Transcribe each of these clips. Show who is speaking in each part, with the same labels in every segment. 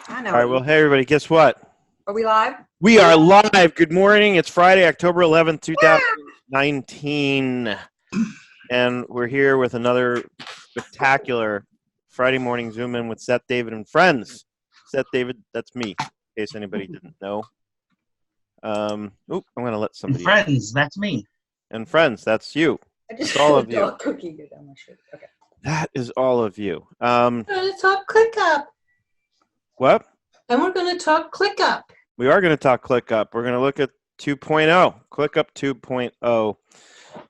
Speaker 1: I know.
Speaker 2: All right, well, hey, everybody, guess what?
Speaker 1: Are we live?
Speaker 2: We are live. Good morning. It's Friday, October 11th, 2019. And we're here with another spectacular Friday morning Zoom in with Seth, David, and friends. Seth, David, that's me, in case anybody didn't know. I'm going to let somebody
Speaker 3: and friends, that's me.
Speaker 2: And friends, that's you.
Speaker 1: I just
Speaker 2: That's all
Speaker 1: saw a
Speaker 2: of you.
Speaker 1: dog cookie go down my shirt. Okay.
Speaker 2: That is all of you.
Speaker 4: We're going to talk ClickUp.
Speaker 2: What?
Speaker 4: And we're going to talk ClickUp.
Speaker 2: We are going to talk ClickUp. We're going to look at 2.0. ClickUp 2.0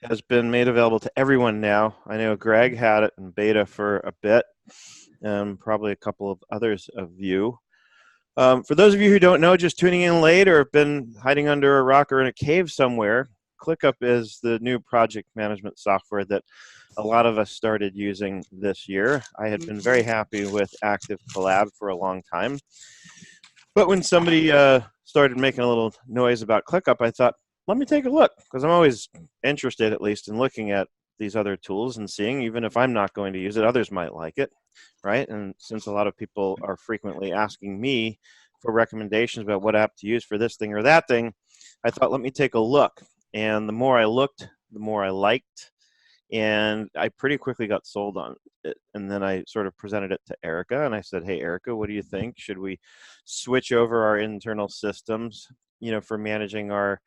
Speaker 2: has been made available to everyone now. I know Greg had it in beta for a bit, and probably a couple of others of you. For those of you who don't know, just tuning in late or have been hiding under a rock or in a cave somewhere, ClickUp is the new project management software that a lot of us started using this year. I had been very happy with Active Collab for a long time. But when somebody started making a little noise about ClickUp, I thought, let me take a look, because I'm always interested, at least, in looking at these other tools and seeing, even if I'm not going to use it, others might like it, right? And since a lot of people are frequently asking me for recommendations about what app to use for this thing or that thing, I thought, let me take a look. And the more I looked, the more I liked. And I pretty quickly got sold on it. And then I sort of presented it to Erica, and I said, hey, Erica, what do you think? Should we switch over our internal systems, for managing our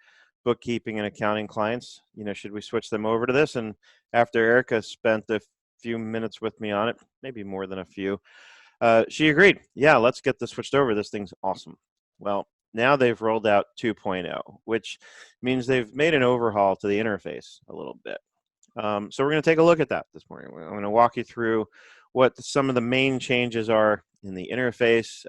Speaker 2: bookkeeping and accounting clients? Should we switch them over to this? And after Erica spent a few minutes with me on it, maybe more than a few, she agreed. Yeah, let's get this switched over. This thing's awesome. Well, now they've rolled out 2.0, which means they've made an overhaul to the interface a little bit. So we're going to take a look at that this morning. I'm going to walk you through what some of the main changes are in the interface.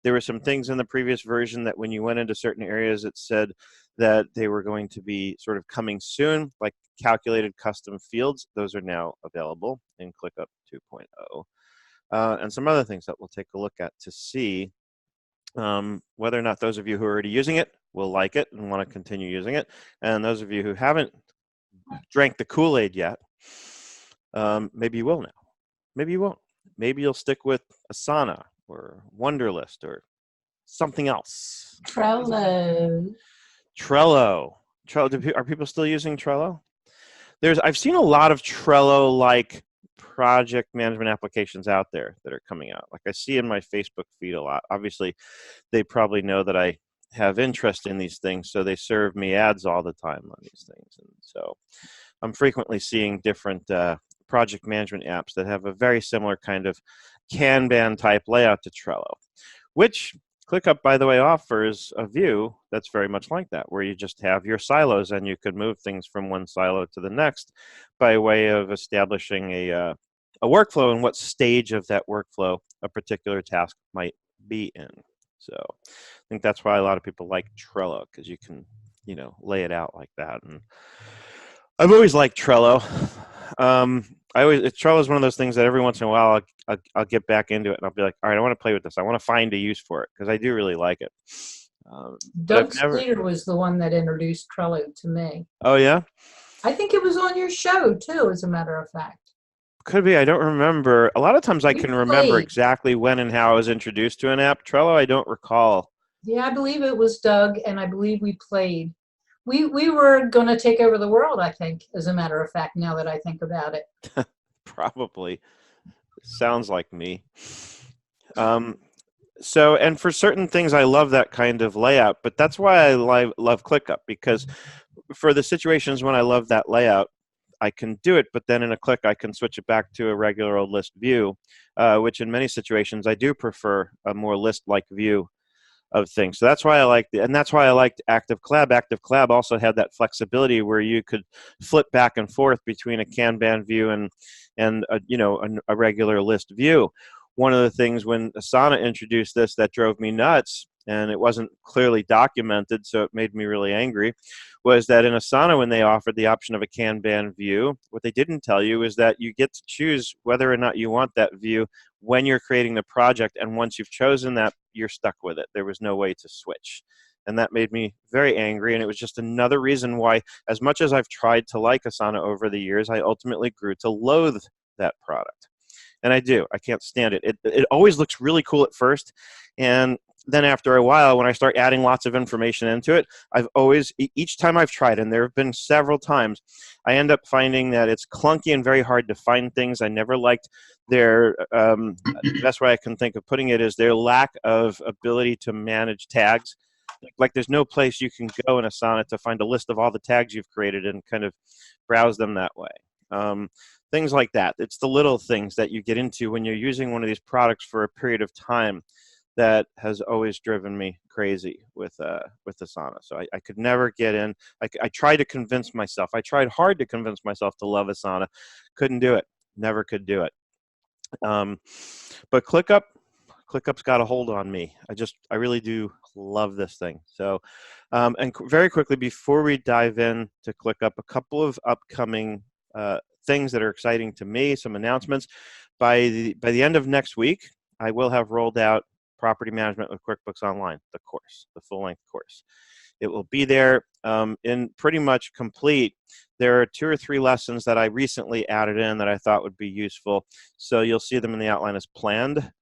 Speaker 2: There were some things in the previous version that when you went into certain areas, it said that they were going to be sort of coming soon, like calculated custom fields. Those are now available in ClickUp 2.0. And some other things that we'll take a look at to see whether or not those of you who are already using it will like it and want to continue using it. And those of you who haven't drank the Kool-Aid yet, maybe you will now. Maybe you won't. Maybe you'll stick with Asana or Wunderlist or something else.
Speaker 4: Trello.
Speaker 2: Are people still using Trello? I've seen a lot of Trello-like project management applications out there that are coming out. Like I see in my Facebook feed a lot. Obviously, they probably know that I have interest in these things, so they serve me ads all the time on these things. And so I'm frequently seeing different project management apps that have a very similar kind of Kanban type layout to Trello, which ClickUp, by the way, offers a view that's very much like that, where you just have your silos and you could move things from one silo to the next by way of establishing a workflow and what stage of that workflow a particular task might be in. So I think that's why a lot of people like Trello, because you can, lay it out like that. And I've always liked Trello. Trello is one of those things that every once in a while I'll get back into it and I'll be like, all right, I want to play with this. I want to find a use for it because I do really like it.
Speaker 4: Doug Sleater was the one that introduced Trello to me.
Speaker 2: Oh, yeah?
Speaker 4: I think it was on your show, too, as a matter of fact.
Speaker 2: Could be. I don't remember. A lot of times I can remember exactly when and how I was introduced to an app. Trello, I don't recall.
Speaker 4: Yeah, I believe it was Doug, and I believe we played. We were going to take over the world, I think, as a matter of fact, now that I think about it.
Speaker 2: Probably. Sounds like me. So, and for certain things, I love that kind of layout, but that's why I love ClickUp, because for the situations when I love that layout, I can do it, but then in a click, I can switch it back to a regular old list view, which in many situations, I do prefer a more list-like view of things. So that's why I liked it, and that's why I liked Active Collab. Active Collab also had that flexibility where you could flip back and forth between a Kanban view and a regular list view. One of the things when Asana introduced this that drove me nuts, and it wasn't clearly documented, so it made me really angry, was that in Asana, when they offered the option of a Kanban view, what they didn't tell you is that you get to choose whether or not you want that view when you're creating the project, and once you've chosen that, you're stuck with it. There was no way to switch. And that made me very angry, and it was just another reason why, as much as I've tried to like Asana over the years, I ultimately grew to loathe that product. And I do. I can't stand it. It always looks really cool at first, and then after a while, when I start adding lots of information into it, I've always, each time I've tried, and there have been several times, I end up finding that it's clunky and very hard to find things. I never liked their, the best way I can think of putting it is their lack of ability to manage tags. Like there's no place you can go in Asana to find a list of all the tags you've created and kind of browse them that way. Things like that. It's the little things that you get into when you're using one of these products for a period of time that has always driven me crazy with Asana. So I could never get in. I tried to convince myself. I tried hard to convince myself to love Asana. Couldn't do it. Never could do it. But ClickUp's got a hold on me. I really do love this thing. So, very quickly before we dive in to ClickUp, a couple of upcoming things that are exciting to me, some announcements. By the end of next week, I will have rolled out Property Management with QuickBooks Online, the course, the full-length course. It will be there in pretty much complete. There are 2 or 3 lessons that I recently added in that I thought would be useful. So you'll see them in the outline as planned,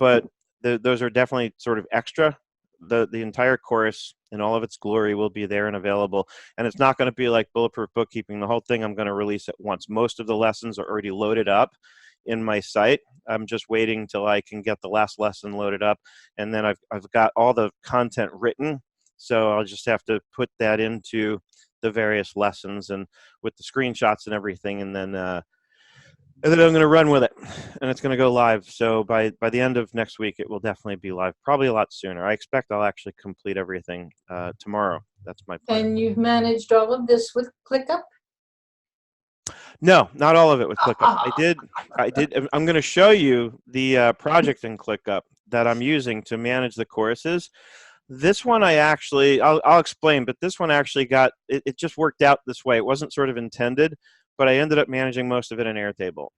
Speaker 2: but those are definitely sort of extra. The entire course in all of its glory will be there and available. And it's not going to be like Bulletproof Bookkeeping. The whole thing I'm going to release at once. Most of the lessons are already loaded up in my site. I'm just waiting till I can get the last lesson loaded up, and then I've got all the content written, so I'll just have to put that into the various lessons and with the screenshots and everything, and then I'm going to run with it, and it's going to go live. So by the end of next week, it will definitely be live, probably a lot sooner. I expect I'll actually complete everything tomorrow. That's my plan.
Speaker 4: And you've managed all of this with ClickUp?
Speaker 2: No, not all of it with ClickUp. I did. I'm going to show you the project in ClickUp that I'm using to manage the courses. This one I'll explain, but this one actually it just worked out this way. It wasn't sort of intended, but I ended up managing most of it in Airtable,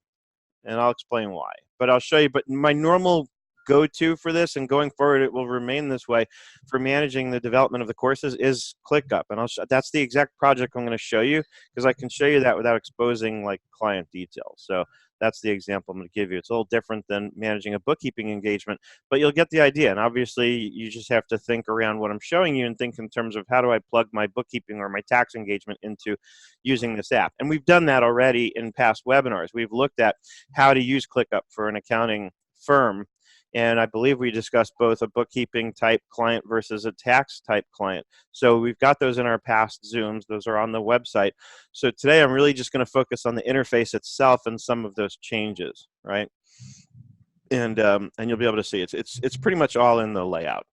Speaker 2: and I'll explain why. But I'll show you. But my normal go-to for this, and going forward it will remain this way, for managing the development of the courses is ClickUp. And that's the exact project I'm going to show you, because I can show you that without exposing like client details. So that's the example I'm going to give you. It's a little different than managing a bookkeeping engagement, but you'll get the idea. And obviously you just have to think around what I'm showing you and think in terms of how do I plug my bookkeeping or my tax engagement into using this app. And we've done that already in past webinars. We've looked at how to use ClickUp for an accounting firm. And I believe we discussed both a bookkeeping type client versus a tax type client. So we've got those in our past Zooms. Those are on the website. So today I'm really just going to focus on the interface itself and some of those changes, right? And you'll be able to see it's pretty much all in the layout.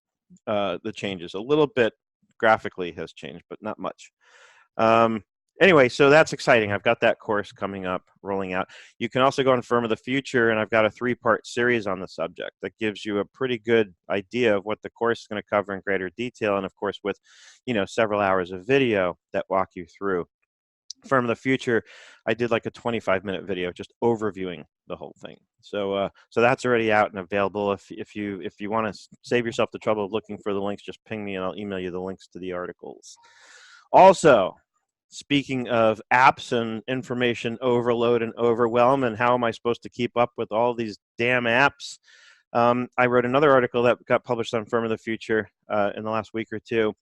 Speaker 2: The changes, a little bit graphically has changed, but not much. Anyway, so that's exciting. I've got that course coming up, rolling out. You can also go on Firm of the Future, and I've got a 3-part series on the subject that gives you a pretty good idea of what the course is going to cover in greater detail, and of course with, several hours of video that walk you through. Firm of the Future, I did like a 25-minute video just overviewing the whole thing. So that's already out and available. If you want to save yourself the trouble of looking for the links, just ping me and I'll email you the links to the articles. Also, speaking of apps and information overload and overwhelm and how am I supposed to keep up with all these damn apps, I wrote another article that got published on Firm of the Future in the last week or two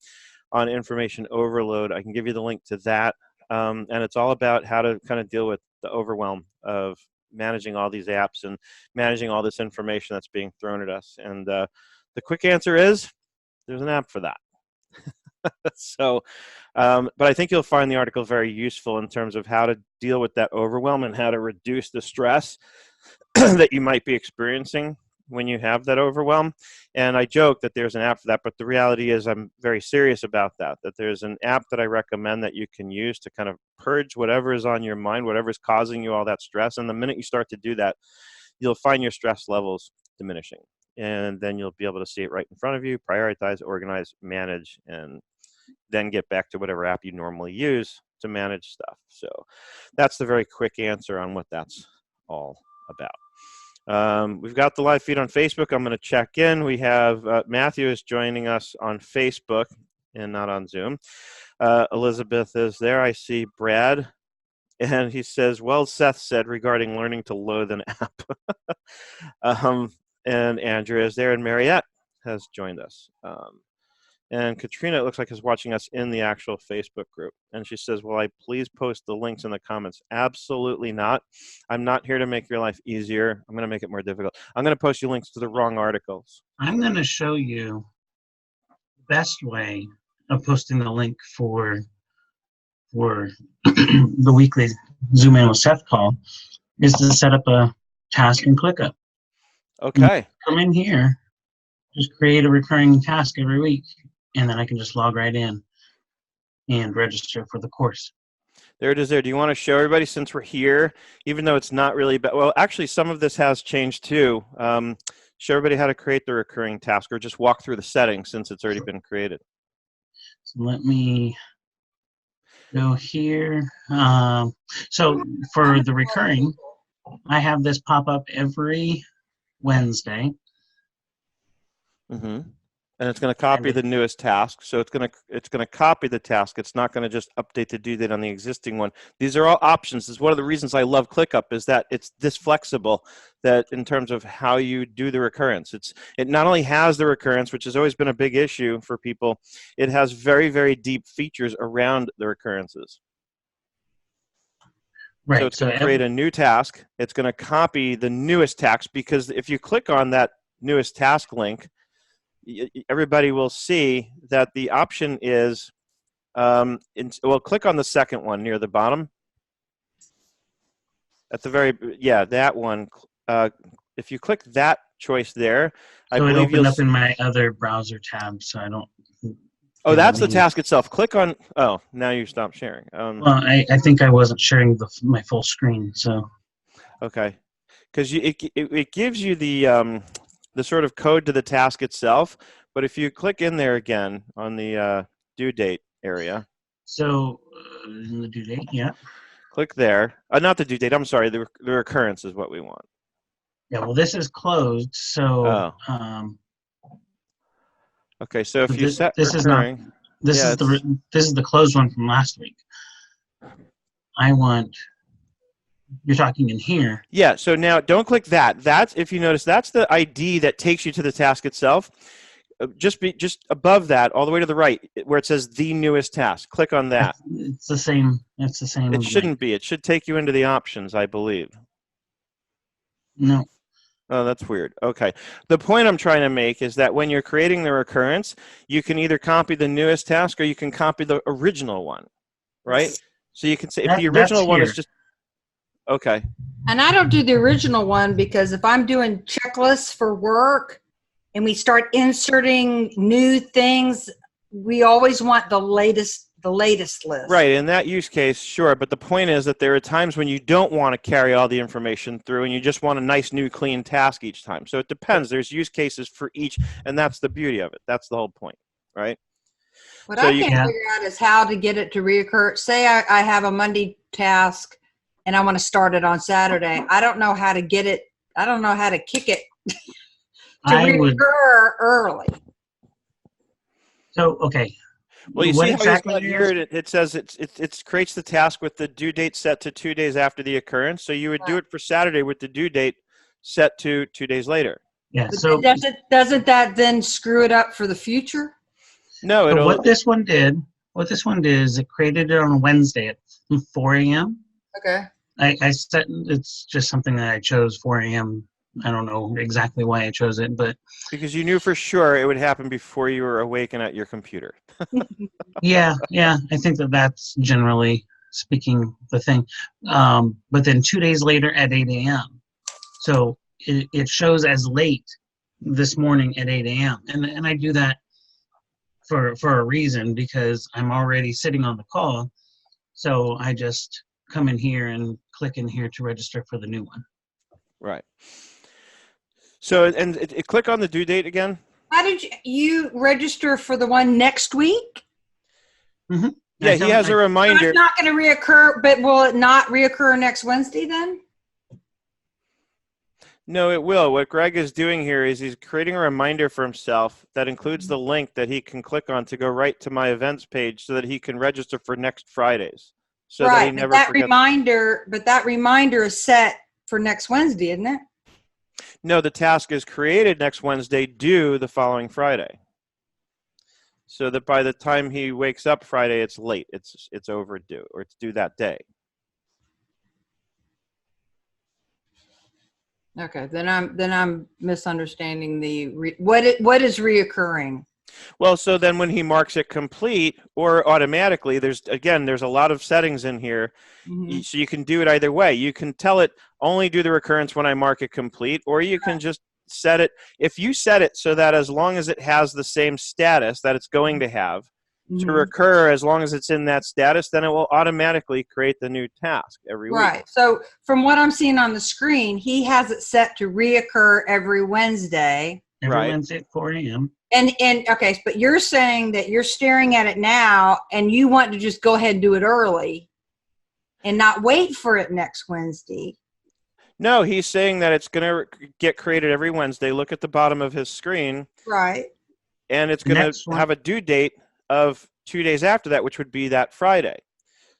Speaker 2: on information overload. I can give you the link to that. And it's all about how to kind of deal with the overwhelm of managing all these apps and managing all this information that's being thrown at us. And the quick answer is there's an app for that. So, but I think you'll find the article very useful in terms of how to deal with that overwhelm and how to reduce the stress that you might be experiencing when you have that overwhelm. And I joke that there's an app for that, but the reality is I'm very serious about that there's an app that I recommend that you can use to kind of purge whatever is on your mind, whatever is causing you all that stress. And the minute you start to do that, you'll find your stress levels diminishing. And then you'll be able to see it right in front of you, prioritize, organize, manage, and then get back to whatever app you normally use to manage stuff. So that's the very quick answer on what that's all about. We've got the live feed on Facebook. I'm going to check in. We have Matthew is joining us on Facebook and not on Zoom. Elizabeth is there. I see Brad And he says, well, Seth said regarding learning to load an app. And Andrea is there, and Mariette has joined us. And Katrina, it looks like, is watching us in the actual Facebook group. And she says, will I please post the links in the comments? Absolutely not. I'm not here to make your life easier. I'm going to make it more difficult. I'm going to post you links to the wrong articles.
Speaker 3: I'm going to show you the best way of posting the link for the weekly Zoom in with Seth call is to set up a task in Clickup.
Speaker 2: Okay.
Speaker 3: Come in here, just create a recurring task every week, and then I can just log right in and register for the course.
Speaker 2: There it is there. Do you want to show everybody, since we're here, even though it's not really, well, actually some of this has changed too. Show everybody how to create the recurring task, or just walk through the settings since it's already been created.
Speaker 3: So let me go here. So for the recurring, I have this pop up every Wednesday.
Speaker 2: Mm-hmm. And it's going to copy the newest task. So it's going to copy the task. It's not going to just update the due date on the existing one. These are all options. This is one of the reasons I love ClickUp, is that it's this flexible, that in terms of how you do the recurrence. It not only has the recurrence, which has always been a big issue for people, it has very, very deep features around the recurrences.
Speaker 3: Right.
Speaker 2: So it's going to create a new task. It's going to copy the newest task, because if you click on that newest task link, everybody will see that the option is, well, click on the second one near the bottom. At the very, yeah, that one. If you click that choice there, I
Speaker 3: so it
Speaker 2: believe
Speaker 3: opened up in my other browser tab, so I don't.
Speaker 2: Oh, that's the task itself. Click on, oh, now you stopped sharing.
Speaker 3: Well, I think I wasn't sharing my full screen, so.
Speaker 2: Okay, because it gives you the sort of code to the task itself, but if you click in there again on the due date area.
Speaker 3: So in the due date, yeah.
Speaker 2: Click there. Not the due date. I'm sorry. The recurrence is what we want.
Speaker 3: Yeah. Well, this is closed, so.
Speaker 2: Oh. Okay. So if you
Speaker 3: this,
Speaker 2: set
Speaker 3: this
Speaker 2: recurring,
Speaker 3: is not. This is the closed one from last week. I want. You're talking in here.
Speaker 2: Yeah. So now don't click that. That's, if you notice, that's the ID that takes you to the task itself. Just above that, all the way to the right, where it says the newest task. Click on that.
Speaker 3: It's the same. It's the same.
Speaker 2: It shouldn't be. It should take you into the options, I believe.
Speaker 3: No.
Speaker 2: Oh, that's weird. Okay. The point I'm trying to make is that when you're creating the recurrence, you can either copy the newest task or you can copy the original one, right? So you can say if the original one is just, okay.
Speaker 1: And I don't do the original one because if I'm doing checklists for work and we start inserting new things, we always want the latest list.
Speaker 2: Right, in that use case, sure. But the point is that there are times when you don't want to carry all the information through and you just want a nice, new, clean task each time. So it depends. There's use cases for each, and that's the beauty of it. That's the whole point, right?
Speaker 1: What I can't figure out is how to get it to reoccur. Say I have a Monday task and I want to start it on Saturday. I don't know how to get it. I don't know how to kick it to reoccur early.
Speaker 3: So, okay.
Speaker 2: Well, you see how exactly here it says it creates the task with the due date set to 2 days after the occurrence. So you would do it for Saturday with the due date set to 2 days later.
Speaker 3: Yeah. So
Speaker 1: doesn't that then screw it up for the future?
Speaker 2: No.
Speaker 3: So what this one did is it created it on Wednesday at 4 a.m.
Speaker 1: Okay.
Speaker 3: I set, it's just something that I chose 4 a.m. I don't know exactly why I chose it, but
Speaker 2: because you knew for sure it would happen before you were awake and at your computer.
Speaker 3: yeah, I think that's generally speaking the thing. But then 2 days later at 8 a.m. So it shows as late this morning at 8 a.m. And I do that for a reason, because I'm already sitting on the call. So I just come in here and click in here to register for the new one.
Speaker 2: Right. So, and click on the due date again.
Speaker 1: How did you register for the one next week?
Speaker 3: Mm-hmm.
Speaker 2: Yeah, he has a reminder.
Speaker 1: So it's not going to reoccur, but will it not reoccur next Wednesday then?
Speaker 2: No, it will. What Greg is doing here is he's creating a reminder for himself that includes the link that he can click on to go right to my events page so that he can register for next Fridays. so that he
Speaker 1: Right,
Speaker 2: never
Speaker 1: but
Speaker 2: forgets.
Speaker 1: that reminder is set for next Wednesday, isn't it?
Speaker 2: No, the task is created next Wednesday, due the following Friday. So that by the time he wakes up Friday, it's late. It's overdue, or it's due that day.
Speaker 1: Okay, then I'm misunderstanding what is reoccurring.
Speaker 2: Well, so then when he marks it complete or automatically, there's a lot of settings in here.
Speaker 1: Mm-hmm.
Speaker 2: So you can do it either way. You can tell it only do the recurrence when I mark it complete, or you can just set it. If you set it so that as long as it has the same status that it's going to have to recur, as long as it's in that status, then it will automatically create the new task every week.
Speaker 1: Right. So from what I'm seeing on the screen, he has it set to reoccur every Wednesday.
Speaker 3: Every Wednesday at 4 a.m.
Speaker 1: And okay, but you're saying that you're staring at it now and you want to just go ahead and do it early and not wait for it next Wednesday.
Speaker 2: No, he's saying that it's going to get created every Wednesday. Look at the bottom of his screen.
Speaker 1: Right.
Speaker 2: And it's going to have a due date of 2 days after that, which would be that Friday.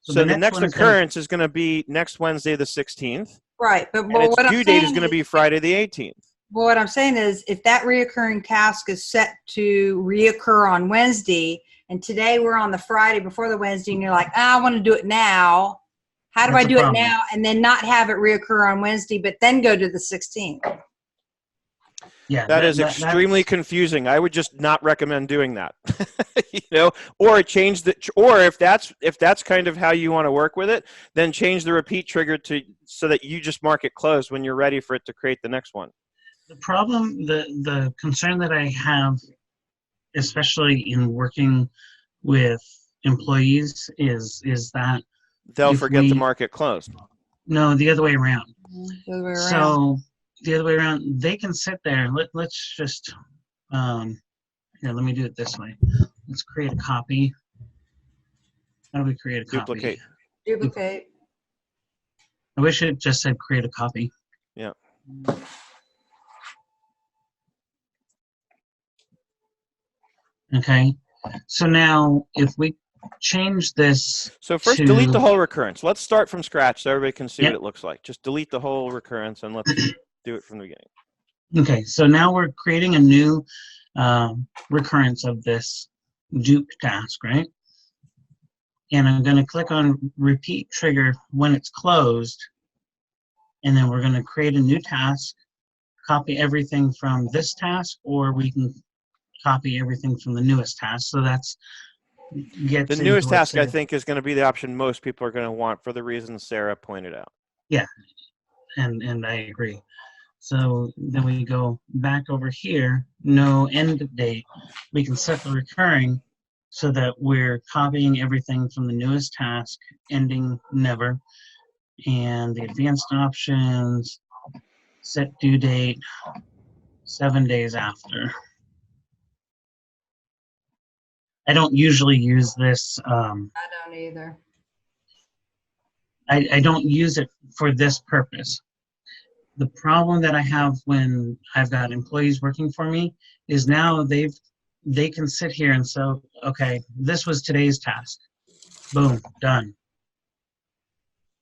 Speaker 2: So the next occurrence is going to be next Wednesday, the 16th.
Speaker 1: Right. But
Speaker 2: and its due date is going to be Friday, the 18th.
Speaker 1: Well, what I'm saying is if that reoccurring task is set to reoccur on Wednesday, and today we're on the Friday before the Wednesday, and you're like, I want to do it now. How do I do it now and then not have it reoccur on Wednesday, but then go to the 16th?
Speaker 3: Yeah,
Speaker 2: that is extremely confusing. I would just not recommend doing that. Or change or if that's kind of how you want to work with it, then change the repeat trigger so that you just mark it closed when you're ready for it to create the next one.
Speaker 3: The problem, the concern that I have, especially in working with employees, is that
Speaker 2: they'll forget to mark it closed.
Speaker 3: No, the other way around.
Speaker 1: The other way around.
Speaker 3: So the other way around, they can sit there. Let's just here. Let me do it this way. Let's create a copy. How do we create a copy?
Speaker 1: Duplicate.
Speaker 3: I wish it just said create a copy.
Speaker 2: Yeah.
Speaker 3: Okay. So now if we change this.
Speaker 2: So first delete the whole recurrence. Let's start from scratch so everybody can see what it looks like. Just delete the whole recurrence and let's do it from the beginning.
Speaker 3: Okay, so now we're creating a new recurrence of this dupe task, right? And I'm going to click on repeat trigger when it's closed. And then we're going to create a new task, copy everything from this task, or we can copy everything from the newest task. So that's
Speaker 2: the newest task, I think, is going to be the option most people are going to want for the reasons Sarah pointed out.
Speaker 3: Yeah, and I agree. So then we go back over here, no end date. We can set the recurring so that we're copying everything from the newest task, ending never, and the advanced options, set due date, 7 days after. I don't usually use this.
Speaker 1: I don't either.
Speaker 3: I don't use it for this purpose. The problem that I have when I've got employees working for me is now they can sit here and say, okay, this was today's task. Boom, done.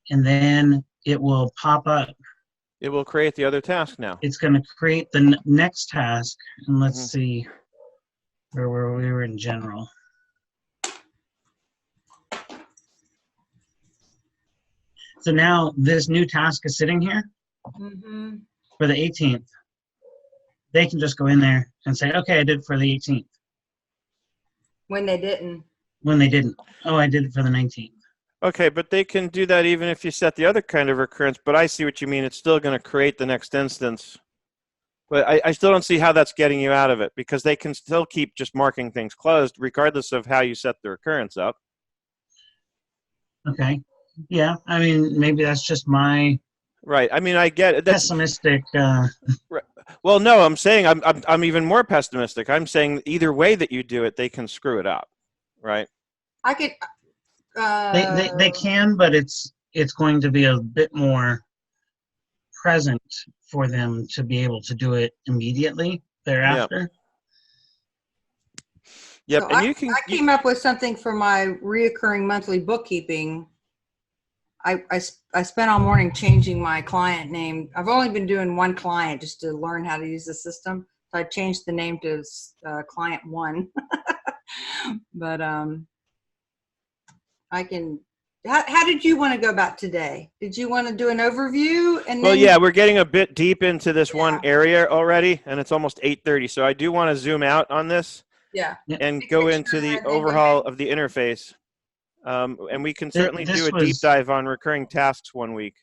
Speaker 3: And then it will pop up.
Speaker 2: It will create the other task now.
Speaker 3: It's going to create the next task. And let's see where we were in general. So now this new task is sitting here for the 18th. They can just go in there and say, okay, I did it for the 18th.
Speaker 1: When they didn't.
Speaker 3: When they didn't. Oh, I did it for the 19th.
Speaker 2: Okay, but they can do that even if you set the other kind of recurrence, but I see what you mean. It's still going to create the next instance. But I still don't see how that's getting you out of it, because they can still keep just marking things closed regardless of how you set the recurrence up.
Speaker 3: Okay. Yeah, I mean, maybe that's just my
Speaker 2: right. I mean, I get it. That's
Speaker 3: pessimistic.
Speaker 2: Right. Well, no, I'm saying I'm even more pessimistic. I'm saying either way that you do it, they can screw it up, right?
Speaker 1: I could.
Speaker 3: They can, but it's going to be a bit more present for them to be able to do it immediately thereafter.
Speaker 2: Yep.
Speaker 1: So
Speaker 2: And
Speaker 1: I came up with something for my reoccurring monthly bookkeeping I spent all morning changing my client name. I've only been doing one client just to learn how to use the system. So I changed the name to client 1. But I can. How did you want to go about today? Did you want to do an overview and
Speaker 2: Well,
Speaker 1: then?
Speaker 2: yeah, we're getting a bit deep into this one area already, and it's almost 8:30. So I do want to zoom out on this and go into the overhaul of the interface. And we can certainly do a deep dive on recurring tasks one week.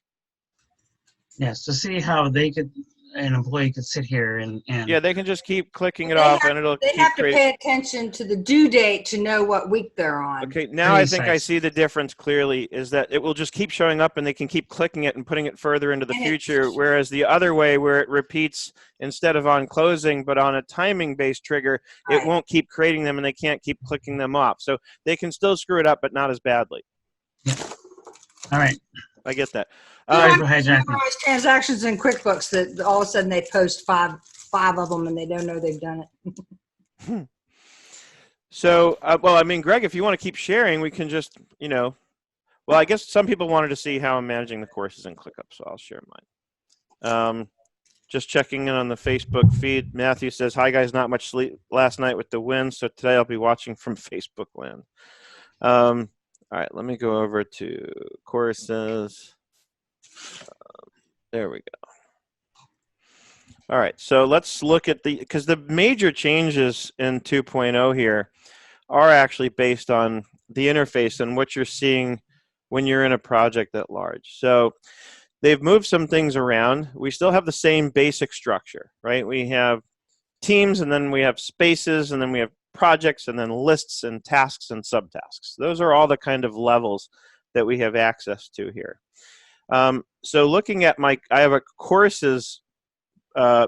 Speaker 3: Yes, to see how an employee could sit here and
Speaker 2: yeah, they can just keep clicking it off, and it'll.
Speaker 1: They have to pay attention to the due date to know what week they're on.
Speaker 2: Okay, now I think I see the difference clearly. Is that it will just keep showing up, and they can keep clicking it and putting it further into the future. Whereas the other way, where it repeats instead of on closing, but on a timing-based trigger, it won't keep creating them, and they can't keep clicking them off. So they can still screw it up, but not as badly.
Speaker 3: Yeah. All right.
Speaker 2: I get that.
Speaker 1: Memorize transactions in QuickBooks that all of a sudden they post five of them and they don't know they've done it.
Speaker 2: So, well, I mean, Greg, if you want to keep sharing, we can just, well, I guess some people wanted to see how I'm managing the courses in Clickup, so I'll share mine. Just checking in on the Facebook feed. Matthew says, hi, guys, not much sleep last night with the win, so today I'll be watching from Facebook land. All right, let me go over to courses. There we go. All right, so let's look at because the major changes in 2.0 here are actually based on the interface and what you're seeing when you're in a project at large. So they've moved some things around. We still have the same basic structure, right? We have teams, and then we have spaces, and then we have projects, and then lists and tasks and subtasks. Those are all the kind of levels that we have access to here. So looking at I have a courses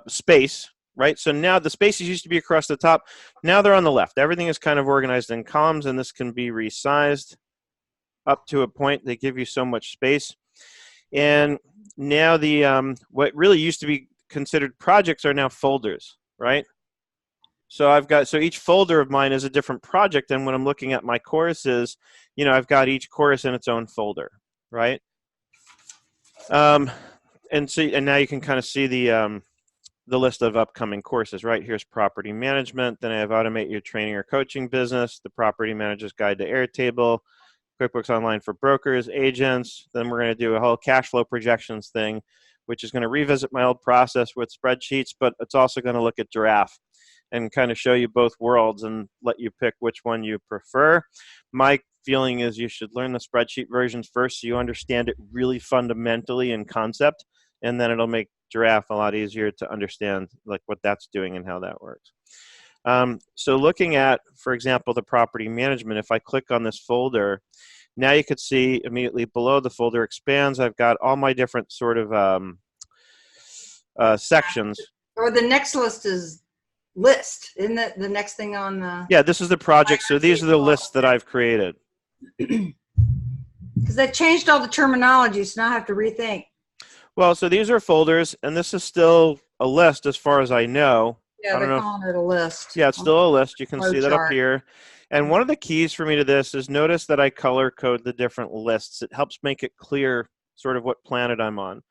Speaker 2: space, right? So now the spaces used to be across the top. Now they're on the left. Everything is kind of organized in columns, and this can be resized up to a point. They give you so much space. And now what really used to be considered projects are now folders, right? So so each folder of mine is a different project, and when I'm looking at my courses, I've got each course in its own folder, right? And now you can kind of see the list of upcoming courses, right? Here's property management. Then I have automate your training or coaching business, the property manager's guide to Airtable, QuickBooks Online for brokers, agents. Then we're going to do a whole cash flow projections thing, which is going to revisit my old process with spreadsheets, but it's also going to look at Giraffe and kind of show you both worlds and let you pick which one you prefer. My feeling is you should learn the spreadsheet versions first so you understand it really fundamentally in concept, and then it'll make Giraffe a lot easier to understand like what that's doing and how that works. So looking at, for example, the property management, if I click on this folder, now you could see immediately below the folder expands. I've got all my different sort of sections.
Speaker 1: Or the next list is list. Isn't that the next thing on the...
Speaker 2: Yeah, this is the project. So these are the lists that I've created.
Speaker 1: Because they changed all the terminology, so now I have to rethink.
Speaker 2: Well, so these are folders, and this is still a list as far as I know.
Speaker 1: Yeah, they're calling it a list.
Speaker 2: Yeah, it's still a list. You can see that
Speaker 1: chart
Speaker 2: up here. And one of the keys for me to this is notice that I color code the different lists. It helps make it clear sort of what planet I'm on.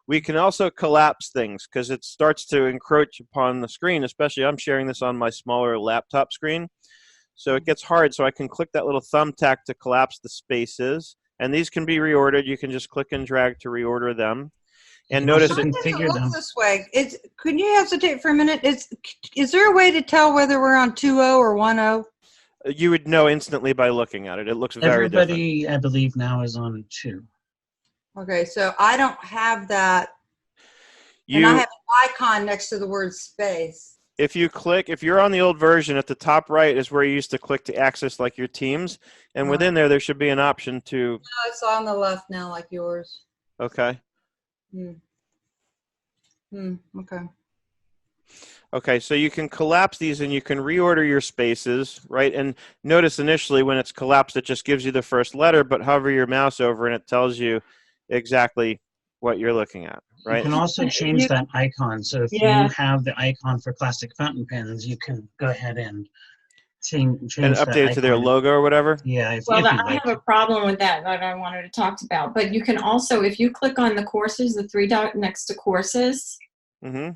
Speaker 2: We can also collapse things because it starts to encroach upon the screen, especially I'm sharing this on my smaller laptop screen. So it gets hard. So I can click that little thumbtack to collapse the spaces. And these can be reordered. You can just click and drag to reorder them. And notice it
Speaker 1: configure them this way. Could you hesitate for a minute? Is there a way to tell whether we're on 2.0 or 1.0?
Speaker 2: You would know instantly by looking at it. It looks very different.
Speaker 3: Everybody, I believe, now is on 2.
Speaker 1: Okay, so I don't have that. And I have an icon next to the word space.
Speaker 2: If you're on the old version, at the top right is where you used to click to access like your teams. And within there should be an option to...
Speaker 1: No, it's on the left now like yours.
Speaker 2: Okay.
Speaker 1: Okay.
Speaker 2: Okay, so you can collapse these and you can reorder your spaces, right? And notice initially when it's collapsed, it just gives you the first letter, but hover your mouse over and it tells you exactly what you're looking at, right?
Speaker 3: You can also change that icon. So if you have the icon for plastic fountain pens, you can go ahead and change
Speaker 2: And
Speaker 3: the
Speaker 2: update it to their
Speaker 3: icon.
Speaker 2: logo or whatever?
Speaker 3: Yeah, if
Speaker 5: Well,
Speaker 3: you'd
Speaker 5: I
Speaker 3: like
Speaker 5: have a problem with that I wanted to talk about. But you can also, if you click on the courses, the 3 dot next to courses,
Speaker 2: Mm-hmm.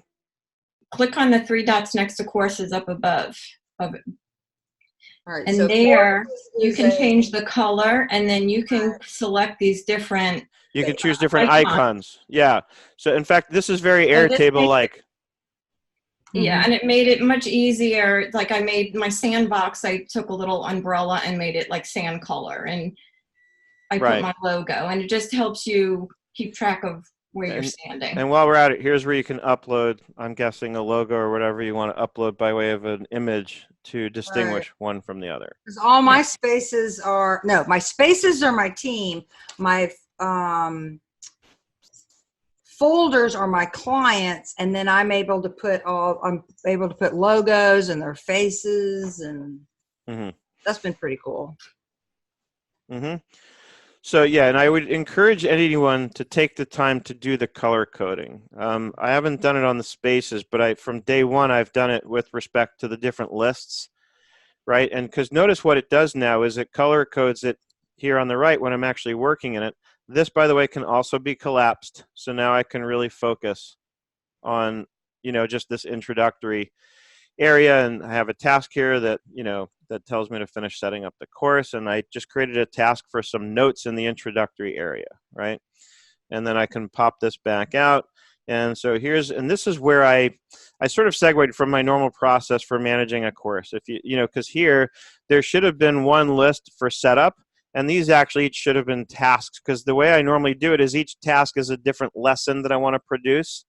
Speaker 5: click on the 3 dots next to courses up above.
Speaker 1: All right,
Speaker 5: And
Speaker 1: so
Speaker 5: there
Speaker 1: courses
Speaker 5: you
Speaker 1: is
Speaker 5: can
Speaker 1: a-
Speaker 5: change the color, and then you can select these different
Speaker 2: You can choose different
Speaker 5: icons.
Speaker 2: icons. Yeah. So in fact, this is very
Speaker 5: So this
Speaker 2: Airtable-like.
Speaker 5: Yeah, and it made it much easier. Like I made my sandbox, I took a little umbrella and made it like sand color, and I put
Speaker 2: Right.
Speaker 5: my logo, and it just helps you keep track of where you're
Speaker 2: And-
Speaker 5: standing.
Speaker 2: And while we're at it, here's where you can upload, I'm guessing, a logo or whatever you want to upload by way of an image to distinguish one from the other.
Speaker 1: Because all my spaces are, no, my spaces are my team. My folders are my clients, and then I'm able to put logos and their faces, and that's been pretty cool.
Speaker 2: Mm-hmm. So yeah, and I would encourage anyone to take the time to do the color coding. I haven't done it on the spaces, but from day one, I've done it with respect to the different lists, right? And because notice what it does now is it color codes it here on the right when I'm actually working in it. This, by the way, can also be collapsed. So now I can really focus on, just this introductory area, and I have a task here that, that tells me to finish setting up the course, and I just created a task for some notes in the introductory area, right? And then I can pop this back out. And so this is where I sort of segued from my normal process for managing a course. If because here there should have been one list for setup, and these actually each should have been tasks, because the way I normally do it is each task is a different lesson that I want to produce.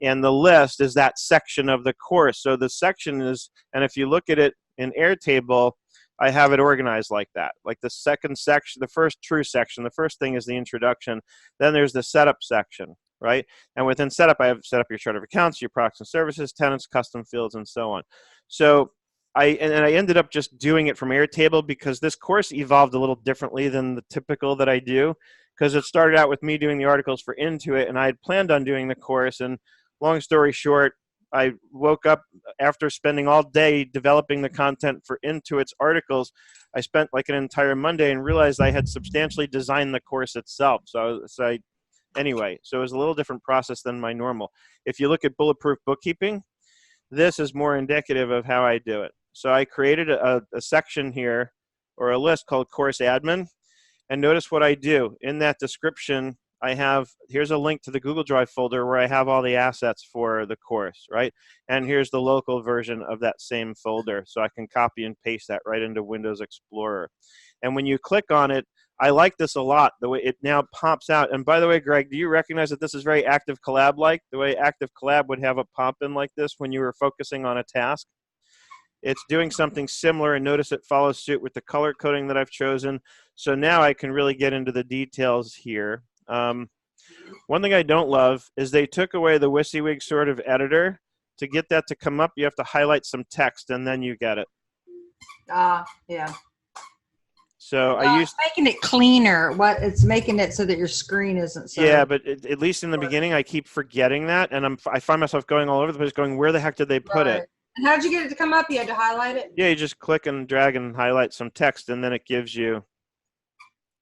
Speaker 2: And the list is that section of the course. So the section is, and if you look at it in Airtable, I have it organized like that. Like the second section, the first true section, the first thing is the introduction. Then there's the setup section, right? And within setup, I have set up your chart of accounts, your products and services, tenants, custom fields, and so on. So I ended up just doing it from Airtable because this course evolved a little differently than the typical that I do, because it started out with me doing the articles for Intuit, and I had planned on doing the course. And long story short, I woke up after spending all day developing the content for Intuit's articles. I spent like an entire Monday and realized I had substantially designed the course itself. Anyway, so it was a little different process than my normal. If you look at Bulletproof Bookkeeping, this is more indicative of how I do it. So I created a section here, or a list called Course Admin. And notice what I do. In that description, here's a link to the Google Drive folder where I have all the assets for the course, right? And here's the local version of that same folder. So I can copy and paste that right into Windows Explorer. And when you click on it, I like this a lot, the way it now pops out. And by the way, Greg, do you recognize that this is very Active Collab-like? The way Active Collab would have a pop-in like this when you were focusing on a task? It's doing something similar, and notice it follows suit with the color coding that I've chosen. So now I can really get into the details here. One thing I don't love is they took away the WYSIWYG sort of editor. To get that to come up, you have to highlight some text, and then you get it.
Speaker 1: Yeah.
Speaker 2: So
Speaker 1: It's making it cleaner. It's making it so that your screen isn't so.
Speaker 2: Yeah, but at least in the beginning, I keep forgetting that, and I find myself going all over the place, going, where the heck did they put it?
Speaker 1: And how'd you get it to come up? You had to highlight it?
Speaker 2: Yeah, you just click and drag and highlight some text, and then it gives you,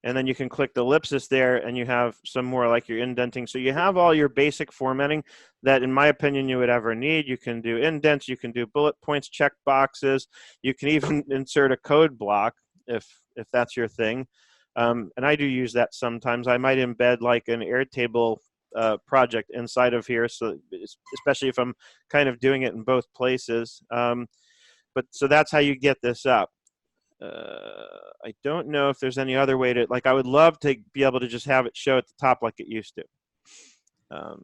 Speaker 2: and then you can click the ellipsis there, and you have some more like your indenting. So you have all your basic formatting that, in my opinion, you would ever need. You can do indents, you can do bullet points, check boxes, you can even insert a code block if that's your thing. And I do use that sometimes. I might embed like an Airtable project inside of here, so especially if I'm kind of doing it in both places. But so that's how you get this up. I don't know if there's any other way to, like, I would love to be able to just have it show at the top like it used to.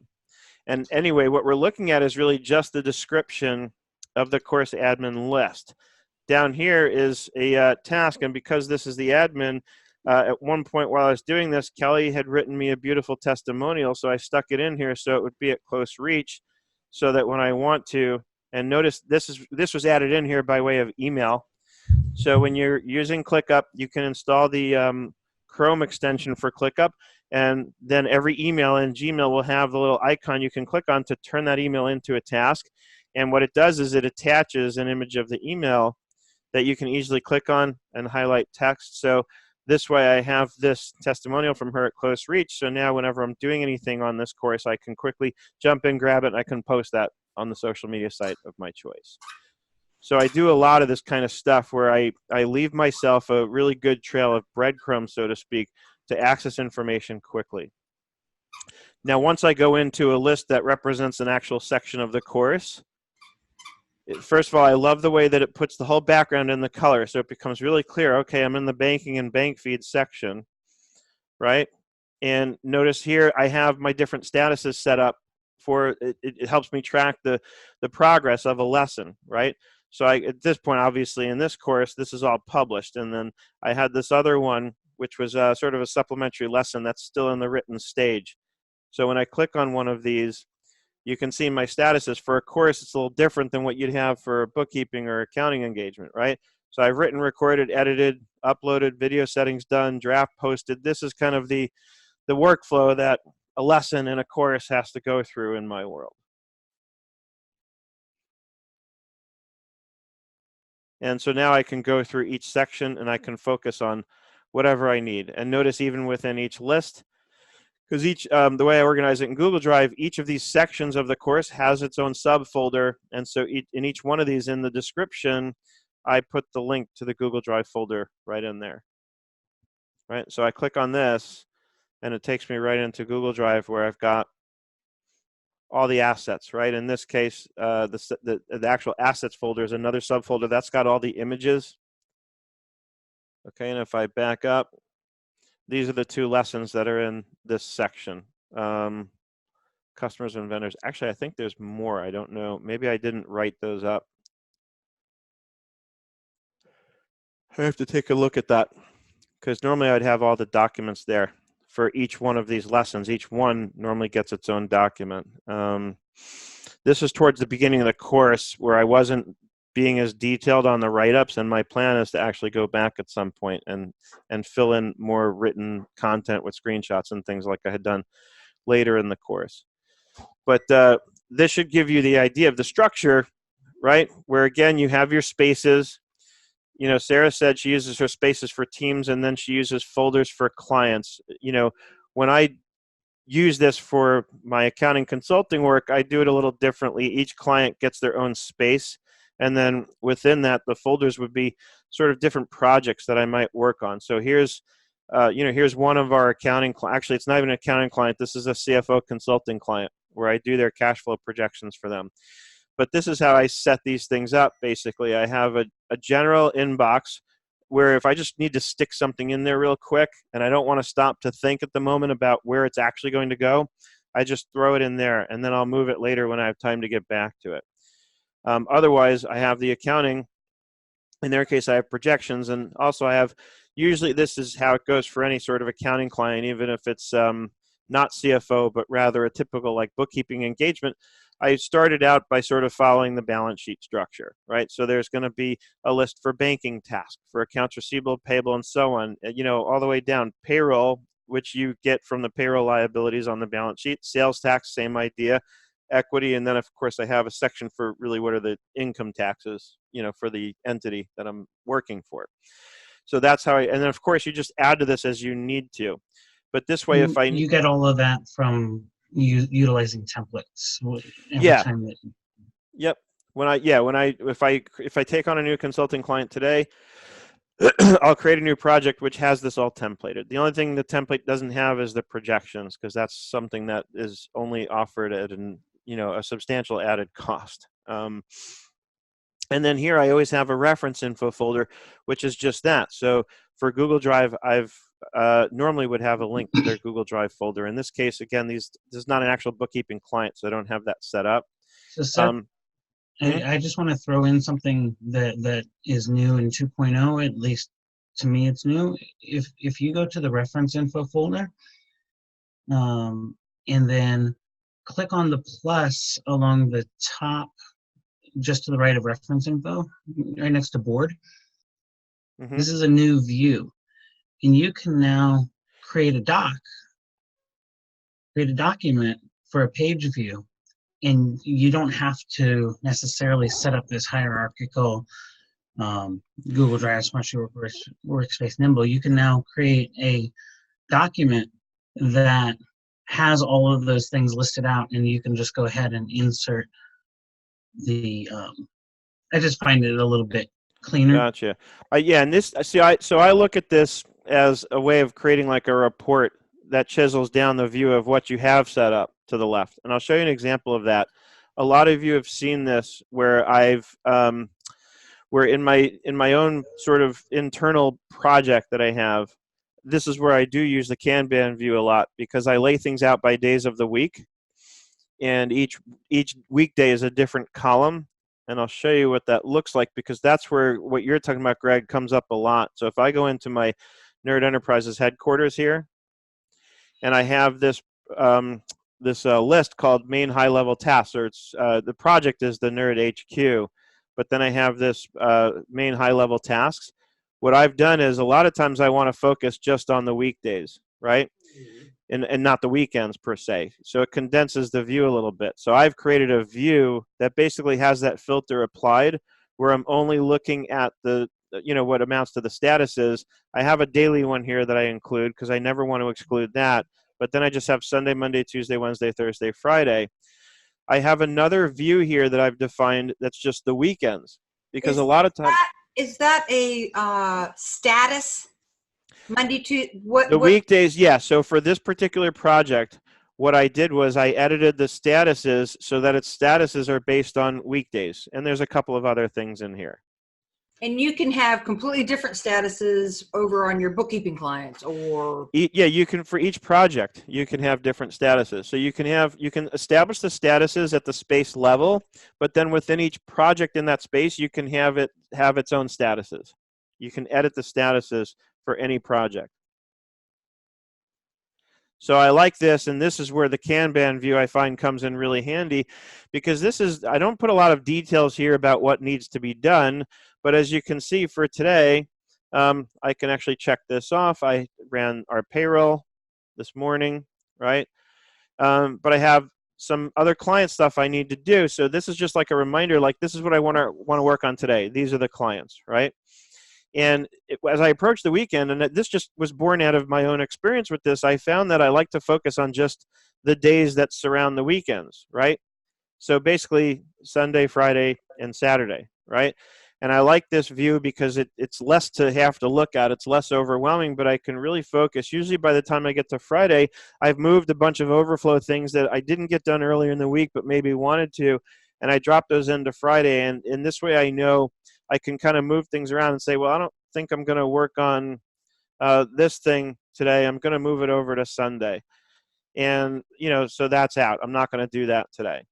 Speaker 2: And anyway, what we're looking at is really just the description of the course admin list. Down here is a task, and because this is the admin, at one point while I was doing this, Kelly had written me a beautiful testimonial, so I stuck it in here so it would be at close reach, so that when I want to, and notice this was added in here by way of email. So when you're using ClickUp, you can install the Chrome extension for ClickUp, and then every email in Gmail will have the little icon you can click on to turn that email into a task. And what it does is it attaches an image of the email that you can easily click on and highlight text. So this way I have this testimonial from her at close reach. So now whenever I'm doing anything on this course, I can quickly jump in, grab it, and I can post that on the social media site of my choice. So I do a lot of this kind of stuff where I leave myself a really good trail of breadcrumbs, so to speak, to access information quickly. Now, once I go into a list that represents an actual section of the course, first of all, I love the way that it puts the whole background in the color, so it becomes really clear, okay, I'm in the banking and bank feed section, right? And notice here I have my different statuses set up for, it helps me track the progress of a lesson, right? So at this point, obviously in this course, this is all published. And then I had this other one, which was sort of a supplementary lesson that's still in the written stage. So when I click on one of these, you can see my statuses. For a course, it's a little different than what you'd have for bookkeeping or accounting engagement, right? So I've written, recorded, edited, uploaded, video settings done, draft posted. This is kind of the workflow that a lesson in a course has to go through in my world. And so now I can go through each section and I can focus on whatever I need. And notice even within each list, because the way I organize it in Google Drive, each of these sections of the course has its own subfolder. And so in each one of these, in the description, I put the link to the Google Drive folder right in there. Right? So I click on this and it takes me right into Google Drive where I've got all the assets, right? In this case, the actual assets folder is another subfolder that's got all the images. Okay, and if I back up, these are the two lessons that are in this section. Customers and vendors. Actually, I think there's more. I don't know. Maybe I didn't write those up. I have to take a look at that because normally I'd have all the documents there for each one of these lessons. Each one normally gets its own document. This is towards the beginning of the course where I wasn't being as detailed on the write-ups, and my plan is to actually go back at some point and fill in more written content with screenshots and things like I had done later in the course. But this should give you the idea of the structure, right? Where again, you have your spaces. You know, Sarah said she uses her spaces for teams and then she uses folders for clients. You know, when I use this for my accounting consulting work, I do it a little differently. Each client gets their own space. And then within that, the folders would be sort of different projects that I might work on. So here's, here's one of our accounting, actually, it's not even an accounting client. This is a CFO consulting client where I do their cash flow projections for them. But this is how I set these things up, basically. I have a general inbox where if I just need to stick something in there real quick and I don't want to stop to think at the moment about where it's actually going to go, I just throw it in there and then I'll move it later when I have time to get back to it. Otherwise, I have the accounting. In their case, I have projections, and also I have, usually this is how it goes for any sort of accounting client, even if it's not CFO, but rather a typical like bookkeeping engagement. I started out by sort of following the balance sheet structure, right? So there's going to be a list for banking tasks, for accounts receivable, payable, and so on, all the way down. Payroll, which you get from the payroll liabilities on the balance sheet. Sales tax, same idea. Equity, and then of course I have a section for really what are the income taxes, for the entity that I'm working for. So that's how and then of course you just add to this as you need to. But this way, if
Speaker 3: you get all of that from utilizing templates.
Speaker 2: Yeah.
Speaker 3: Time that
Speaker 2: Yep. If I take on a new consulting client today, I'll create a new project which has this all templated. The only thing the template doesn't have is the projections, because that's something that is only offered at a substantial added cost. And then here I always have a reference info folder, which is just that. So for Google Drive, I've normally would have a link to their Google Drive folder. In this case, again, this is not an actual bookkeeping client, so I don't have that set up.
Speaker 3: So Seth, I just want to throw in something that is new in 2.0, at least to me it's new. If you go to the reference info folder, and then click on the plus along the top, just to the right of reference info, right next to board. Mm-hmm. This is a new view. And you can now create a document for a page view. And you don't have to necessarily set up this hierarchical Google Drive, Smart Workspace Nimble, you can now create a document that has all of those things listed out, and you can just go ahead and insert the. I just find it a little bit cleaner.
Speaker 2: Gotcha. Yeah, and this I look at this as a way of creating like a report that chisels down the view of what you have set up to the left, and I'll show you an example of that. A lot of you have seen this where where in my own sort of internal project that I have, this is where I do use the Kanban view a lot because I lay things out by days of the week, and each weekday is a different column. And I'll show you what that looks like because that's where what you're talking about, Greg, comes up a lot. So if I go into my Nerd Enterprises headquarters here, and I have this list called main high level tasks, or it's the project is the Nerd HQ, but then I have this main high level tasks. What I've done is a lot of times I want to focus just on the weekdays, right? And not the weekends per se. So it condenses the view a little bit. So I've created a view that basically has that filter applied where I'm only looking at the, what amounts to the statuses. I have a daily one here that I include because I never want to exclude that. But then I just have Sunday, Monday, Tuesday, Wednesday, Thursday, Friday. I have another view here that I've defined that's just the weekends because a lot of times.
Speaker 1: Is that a status? Monday to what?
Speaker 2: Weekdays, yeah. So for this particular project, what I did was I edited the statuses so that its statuses are based on weekdays. And there's a couple of other things in here.
Speaker 1: And you can have completely different statuses over on your bookkeeping clients, or
Speaker 2: yeah, you can, for each project, you can have different statuses. So you can establish the statuses at the space level, but then within each project in that space, you can have its own statuses. You can edit the statuses for any project. So I like this, and this is where the Kanban view I find comes in really handy because I don't put a lot of details here about what needs to be done, but as you can see for today, I can actually check this off. I ran our payroll this morning, right? But I have some other client stuff I need to do. So this is just like a reminder, like this is what I want to work on today. These are the clients, right? And as I approached the weekend, and this just was born out of my own experience with this, I found that I like to focus on just the days that surround the weekends, right? So basically Sunday, Friday, and Saturday, right? And I like this view because it's less to have to look at. It's less overwhelming, but I can really focus. Usually by the time I get to Friday, I've moved a bunch of overflow things that I didn't get done earlier in the week, but maybe wanted to, and I drop those into Friday. And in this way, I know I can kind of move things around and say, well, I don't think I'm going to work on this thing today. I'm going to move it over to Sunday. And, so that's out. I'm not going to do that today.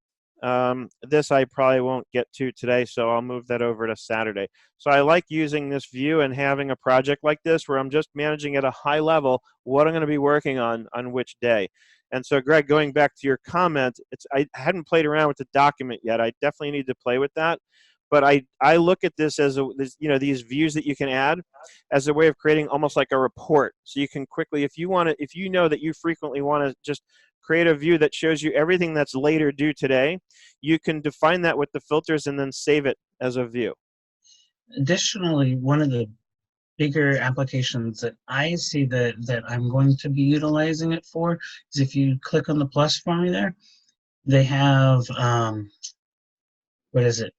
Speaker 2: This I probably won't get to today, so I'll move that over to Saturday. So I like using this view and having a project like this where I'm just managing at a high level what I'm going to be working on which day. And so, Greg, going back to your comment, I hadn't played around with the document yet. I definitely need to play with that. But I look at this as these views that you can add as a way of creating almost like a report. So you can quickly, if you know that you frequently want to just create a view that shows you everything that's later due today, you can define that with the filters and then save it as a view.
Speaker 3: Additionally, one of the bigger applications that I see that I'm going to be utilizing it for is if you click on the plus for me there, they have, what is it?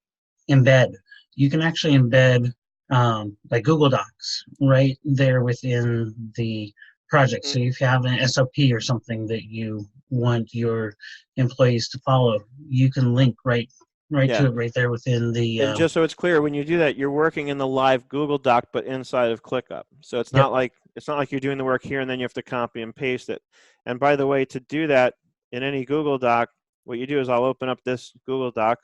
Speaker 3: Embed. You can actually embed like Google Docs right there within the project. So if you have an SOP or something that you want your employees to follow, you can link right to it right there within the.
Speaker 2: And just so it's clear, when you do that, you're working in the live Google Doc, but inside of Clickup. So it's not like you're doing the work here and then you have to copy and paste it. And by the way, to do that in any Google Doc, what you do is I'll open up this Google Doc.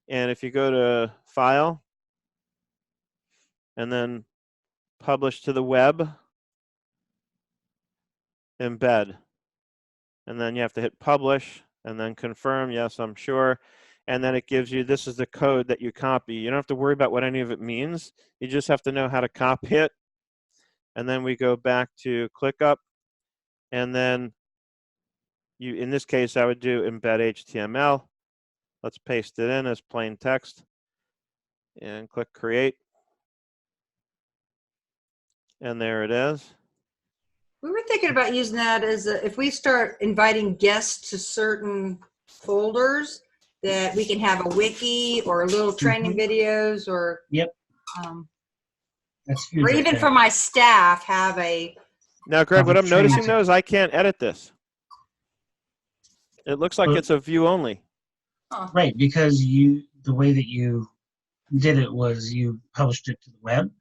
Speaker 2: And if you go to File, and then Publish to the Web, Embed. And then you have to hit Publish, and then Confirm, yes, I'm sure. And then it gives you, this is the code that you copy. You don't have to worry about what any of it means. You just have to know how to copy it. And then we go back to Clickup. And then in this case, I would do Embed Html. Let's paste it in as plain text. and click create. And there it is.
Speaker 1: We were thinking about using that as if we start inviting guests to certain folders, that we can have a wiki or little training videos, or
Speaker 3: Yep. That's huge.
Speaker 1: or even for my staff have a.
Speaker 2: Now, Greg, what I'm
Speaker 3: training
Speaker 2: noticing though is I can't edit this. It looks like it's a view only.
Speaker 3: Right, because the way that you did it was you published it to the web.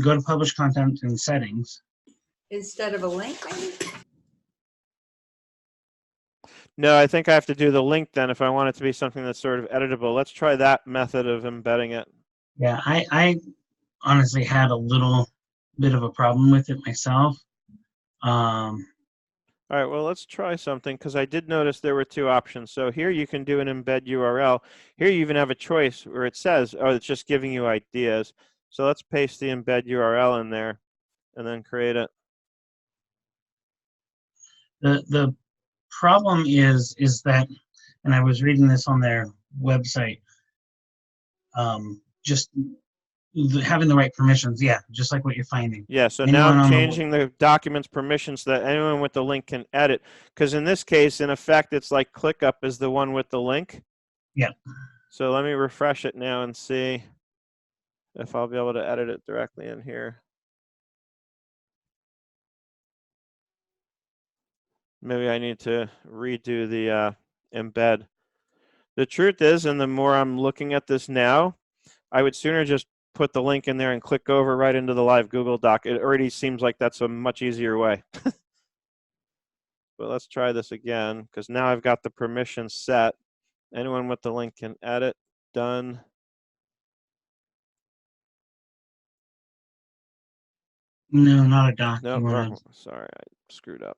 Speaker 3: Go to publish content in settings.
Speaker 1: Instead of a link, maybe?
Speaker 2: No, I think I have to do the link then if I want it to be something that's sort of editable. Let's try that method of embedding it.
Speaker 3: Yeah, I honestly had a little bit of a problem with it myself.
Speaker 2: All right, well, let's try something, because I did notice there were two options. So here you can do an embed URL. Here you even have a choice where it says, oh, it's just giving you ideas. So let's paste the embed URL in there and then create it.
Speaker 3: The problem is that, and I was reading this on their website, just having the right permissions. Yeah, just like what you're finding.
Speaker 2: Yeah, so now I'm changing the document's permissions so that anyone with the link can edit. Because in this case, in effect, it's like Clickup is the one with the link.
Speaker 3: Yeah.
Speaker 2: So let me refresh it now and see if I'll be able to edit it directly in here. Maybe I need to redo the embed. The truth is, and the more I'm looking at this now, I would sooner just put the link in there and click over right into the live Google Doc. It already seems like that's a much easier way. But let's try this again, because now I've got the permissions set. Anyone with the link can edit. Done.
Speaker 3: No, not a doc.
Speaker 2: No, nope, sorry, I screwed up.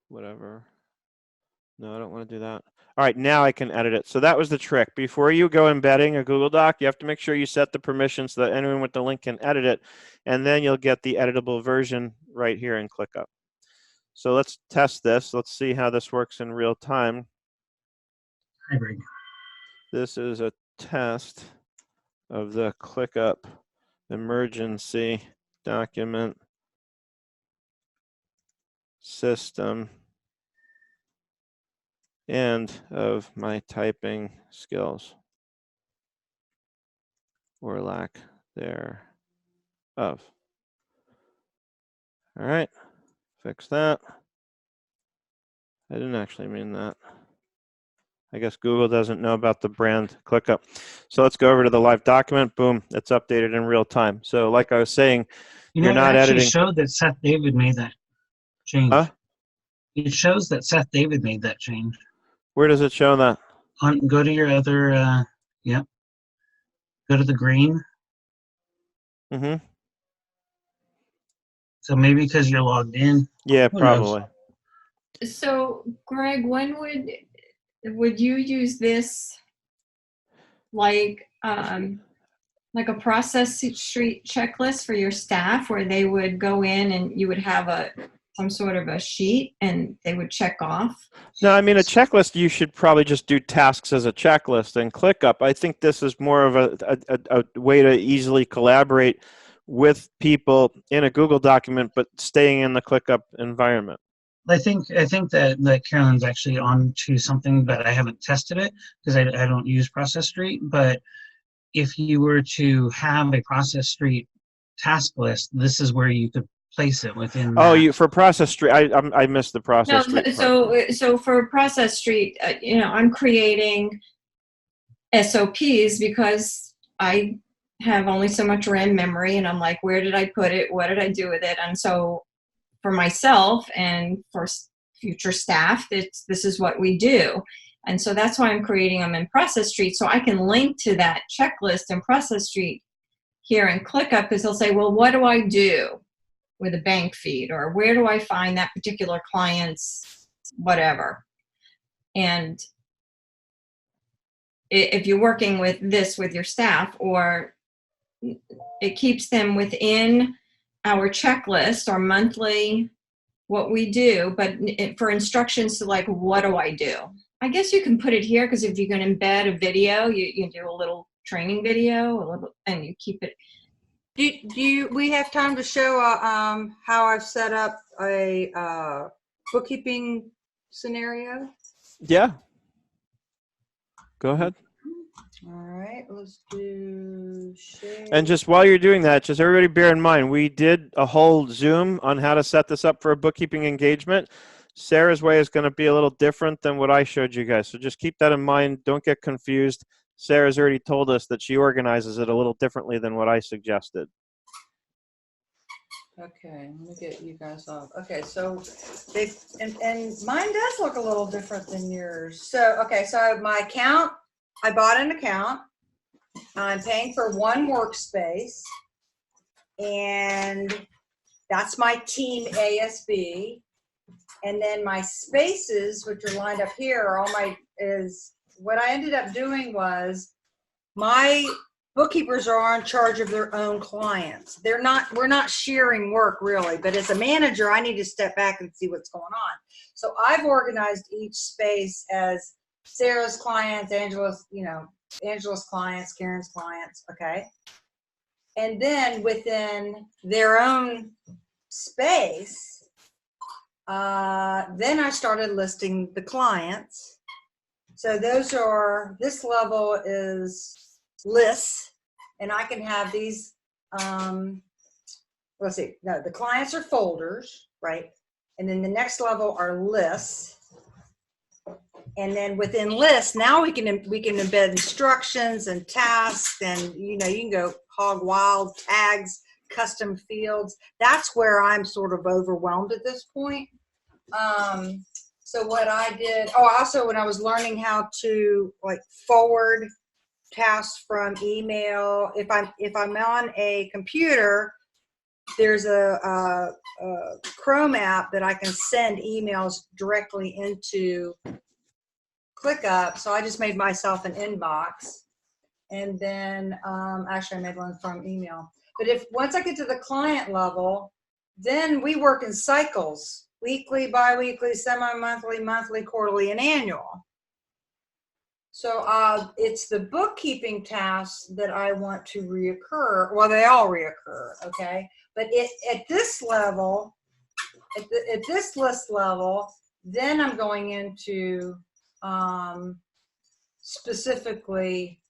Speaker 2: Whatever. No, I don't want to do that. All right, now I can edit it. So that was the trick. Before you go embedding a Google Doc, you have to make sure you set the permissions so that anyone with the link can edit it, and then you'll get the editable version right here in Clickup. So let's test this. Let's see how this works in real time.
Speaker 3: Hybrid.
Speaker 2: This is a test of the Clickup emergency document system and of my typing skills or lack thereof. All right, fix that. I didn't actually mean that. I guess Google doesn't know about the brand Clickup. So let's go over to the live document. Boom, it's updated in real time. So like I was saying, you're not editing.
Speaker 3: It showed that Seth David made that change.
Speaker 2: Huh?
Speaker 3: It shows that Seth David made that change.
Speaker 2: Where does it show that?
Speaker 3: Go to your other, yep. Go to the green.
Speaker 2: Mm-hmm.
Speaker 3: So maybe because you're logged in.
Speaker 2: Yeah, probably.
Speaker 5: So, Greg, when would you use this like a process street checklist for your staff, where they would go in and you would have some sort of a sheet and they would check off?
Speaker 2: No, I mean, a checklist, you should probably just do tasks as a checklist and ClickUp. I think this is more of a way to easily collaborate with people in a Google document, but staying in the ClickUp environment.
Speaker 3: I think that Carolyn's actually on to something, but I haven't tested it because I don't use Process Street. But if you were to have a Process Street task list, this is where you could place it within.
Speaker 2: Oh, for Process Street, I missed the Process Street part.
Speaker 5: So for Process Street, I'm creating SOPs because I have only so much RAM memory, and I'm like, where did I put it? What did I do with it? And so for myself and for future staff, this is what we do. And so that's why I'm creating them in Process Street, so I can link to that checklist in Process Street here in ClickUp, because they'll say, well, what do I do with a bank feed, or where do I find that particular client's whatever? And if you're working with this with your staff, or it keeps them within our checklist or monthly what we do, but for instructions to like, what do I do? I guess you can put it here, because if you can embed a video, you do a little training video, a little, and you keep it.
Speaker 1: We have time to show how I've set up a bookkeeping scenario?
Speaker 2: Yeah. Go ahead.
Speaker 1: All right, let's do share.
Speaker 2: And just while you're doing that, just everybody bear in mind, we did a whole Zoom on how to set this up for a bookkeeping engagement. Sarah's way is going to be a little different than what I showed you guys. So just keep that in mind. Don't get confused. Sarah's already told us that she organizes it a little differently than what I suggested.
Speaker 1: Okay, let me get you guys off. Okay, so they and mine does look a little different than yours. So okay, so my account, I bought an account. I'm paying for one workspace, and that's my team ASB. And then my spaces, which are lined up here, are all my what I ended up doing was my bookkeepers are in charge of their own clients. We're not sharing work really, but as a manager, I need to step back and see what's going on. So I've organized each space as Sarah's clients, Angela's clients, Karen's clients, okay? And then within their own space, then I started listing the clients. So this level is lists, and I can have these, let's see, no, the clients are folders, right? And then the next level are lists. And then within lists, now we can embed instructions and tasks, and you can go hog wild, tags, custom fields. That's where I'm sort of overwhelmed at this point. So what I did, also when I was learning how to like forward tasks from email, if I'm on a computer, there's a Chrome app that I can send emails directly into Clickup. So I just made myself an inbox, and then actually I made one from email. But once I get to the client level, then we work in cycles: weekly, bi-weekly, semi-monthly, monthly, quarterly, and annual. So it's the bookkeeping tasks that I want to reoccur. Well, they all reoccur, okay? But at this level, at this list level, then I'm going into specifically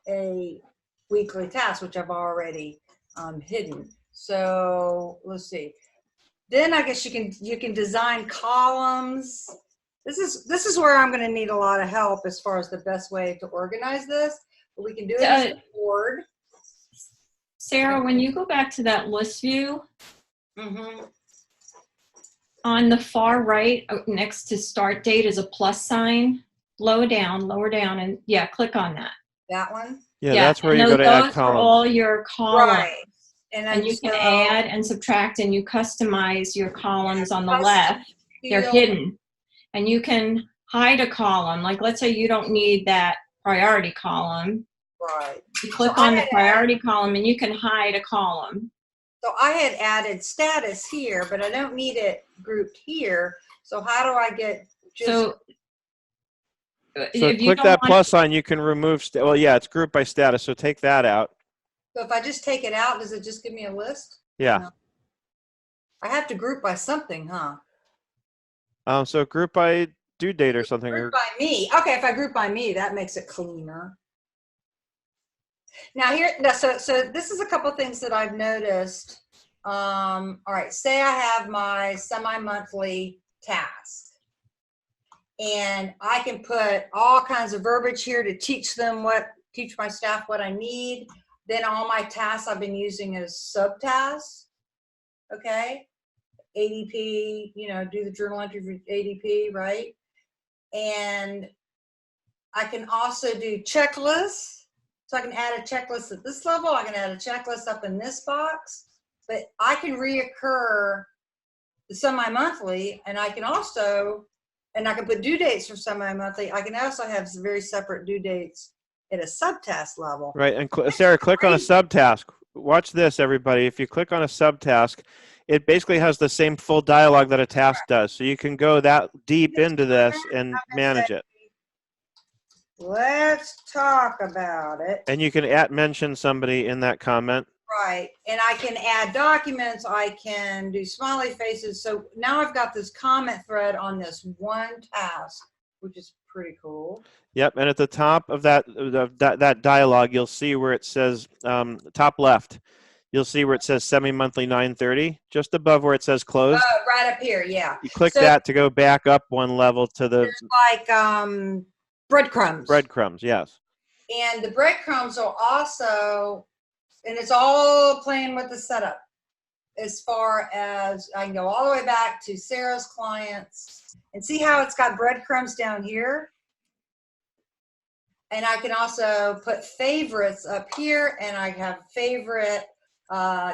Speaker 1: a weekly task, which I've already hidden. So let's see. Then I guess you can design columns. This is where I'm going to need a lot of help as far as the best way to organize this. But we can do it as a board.
Speaker 5: Sarah, when you go back to that list view, on the far right, next to start date is a plus sign. Lower down, and click on that.
Speaker 1: That one?
Speaker 2: Yeah, that's where you go to add columns.
Speaker 5: Those are all your columns.
Speaker 1: Right.
Speaker 5: And you can add and subtract, and you customize your columns on the left. They're hidden. And you can hide a column. Like, let's say you don't need that priority column.
Speaker 1: Right.
Speaker 5: You click on the priority column, and you can hide a column.
Speaker 1: So I had added status here, but I don't need it grouped here. So how do I get just...
Speaker 5: So
Speaker 2: click that plus sign, you can remove... Well, yeah, it's grouped by status, so take that out.
Speaker 1: So if I just take it out, does it just give me a list?
Speaker 2: Yeah.
Speaker 1: No. I have to group by something, huh?
Speaker 2: So group by due date or something.
Speaker 1: Group by me. Okay, if I group by me, that makes it cleaner. Now so this is a couple things that I've noticed. All right, say I have my semi-monthly task, and I can put all kinds of verbiage here to teach my staff what I need. Then all my tasks I've been using as subtasks. Okay. ADP, do the journal entry for ADP, right? And I can also do checklists. So I can add a checklist at this level. I can add a checklist up in this box. But I can reoccur the semi-monthly, and I can also and I can put due dates for semi-monthly. I can also have some very separate due dates at a subtask level.
Speaker 2: Right, and Sarah, click on a subtask. Watch this, everybody. If you click on a subtask, it basically has the same full dialogue that a task does. So you can go that deep into this and manage it.
Speaker 1: Let's talk about it.
Speaker 2: And you can mention somebody in that comment.
Speaker 1: Right, and I can add documents, I can do smiley faces. So now I've got this comment thread on this one task, which is pretty cool.
Speaker 2: Yep, and at the top of that dialogue, you'll see where it says, top left, you'll see where it says semi-monthly 9:30, just above where it says closed.
Speaker 1: Right up here, yeah.
Speaker 2: You click that to go back up one level to the...
Speaker 1: Like breadcrumbs.
Speaker 2: Breadcrumbs, yes.
Speaker 1: And the breadcrumbs will also... And it's all playing with the setup as far as I can go all the way back to Sarah's clients and see how it's got breadcrumbs down here. And I can also put favorites up here, and I have favorite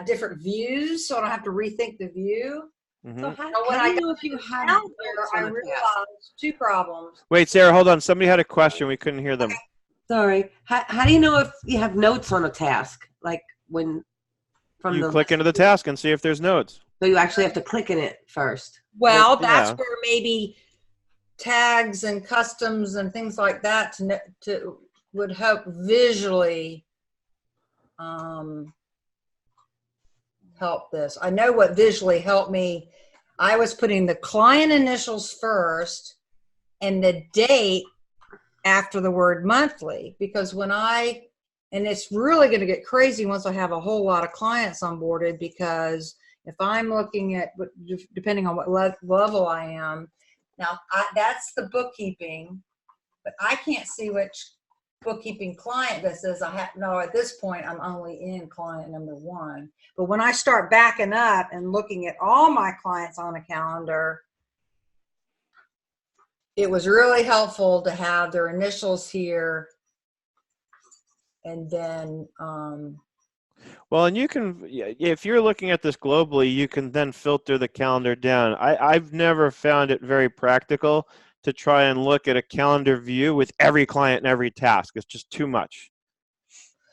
Speaker 1: different views, so I don't have to rethink the view.
Speaker 2: Mm-hmm.
Speaker 6: So how do you know if you have notes
Speaker 1: I
Speaker 6: on the task?
Speaker 1: realized two problems.
Speaker 2: Wait, Sarah, hold on. Somebody had a question. We couldn't hear them.
Speaker 6: Sorry. How do you know if you have notes on a task? Like when from
Speaker 2: You click into the task and see if there's notes.
Speaker 6: So you actually have to click in it first.
Speaker 1: Well, that's
Speaker 2: yeah.
Speaker 1: where maybe tags and customs and things like that would help visually help this. I know what visually helped me. I was putting the client initials first and the date after the word monthly, because and it's really going to get crazy once I have a whole lot of clients onboarded, because if I'm looking at, depending on what level I am, now that's the bookkeeping, but I can't see which bookkeeping client this is. At this point, I'm only in client number 1. But when I start backing up and looking at all my clients on a calendar, it was really helpful to have their initials here. And then,
Speaker 2: well, and you can, if you're looking at this globally, you can then filter the calendar down. I've never found it very practical to try and look at a calendar view with every client and every task. It's just too much.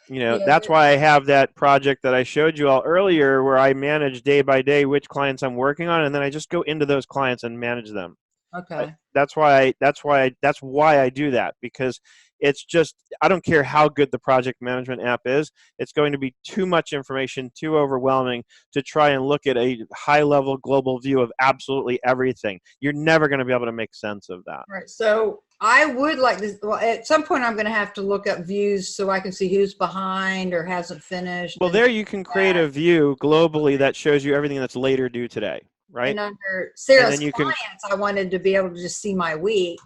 Speaker 2: That's why I have that project that I showed you all earlier, where I manage day by day which clients I'm working on, and then I just go into those clients and manage them.
Speaker 1: okay.
Speaker 2: That's why I do that, because it's just, I don't care how good the project management app is, it's going to be too much information, too overwhelming to try and look at a high level global view of absolutely everything. You're never going to be able to make sense of that.
Speaker 1: Right. So I would like this. Well, at some point I'm going to have to look up views so I can see who's behind or hasn't finished.
Speaker 2: Well, there you can create a view globally that shows you everything that's later due today, right?
Speaker 1: And under Sarah's
Speaker 2: and then
Speaker 1: clients, I wanted to be able to just see my week.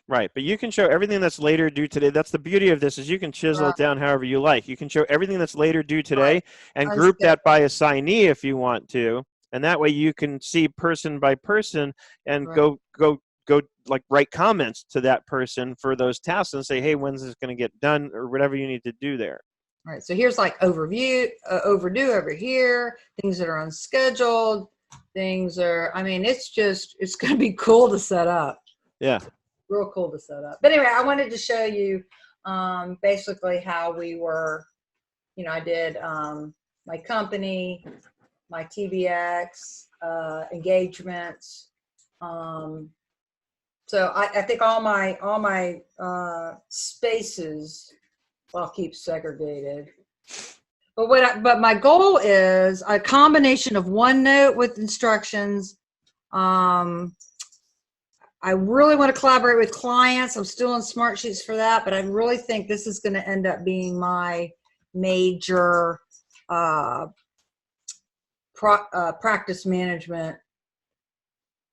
Speaker 2: Right, but you can show everything that's later due today. That's the beauty of this, is you can chisel it down however you like. You can show everything that's later due today and group that by assignee if you want to, and that way you can see person by person and go like write comments to that person for those tasks and say, hey, when's this going to get done, or whatever you need to do there.
Speaker 1: All right, so here's like overdue over here, things that are unscheduled, things are, I mean, it's going to be cool to set up.
Speaker 2: Yeah.
Speaker 1: Real cool to set up. But anyway, I wanted to show you basically how we were, I did my company, my TBX, engagements. So I think all my spaces I'll keep segregated. But my goal is a combination of OneNote with instructions. I really want to collaborate with clients. I'm still in Smartsheets for that, but I really think this is going to end up being my major practice management.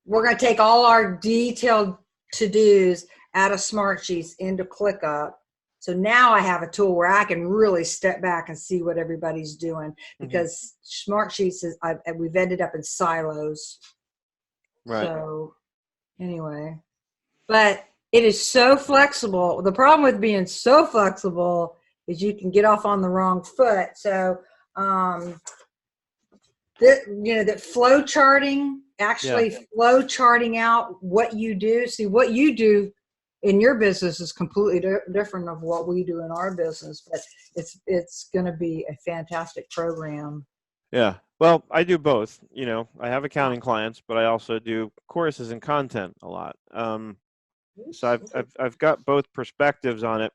Speaker 1: We're going to take all our detailed to-dos out of Smartsheets into Clickup. So now I have a tool where I can really step back and see what everybody's doing, because Smartsheets we've ended up in silos.
Speaker 2: Right.
Speaker 1: So anyway, but it is so flexible. The problem with being so flexible is you can get off on the wrong foot. So that flow charting actually flow charting out what you do. See, what you do in your business is completely different of what we do in our business, but it's going to be a fantastic program.
Speaker 2: Yeah. Well, I do both. You know, I have accounting clients, but I also do courses and content a lot. So I've got both perspectives on it.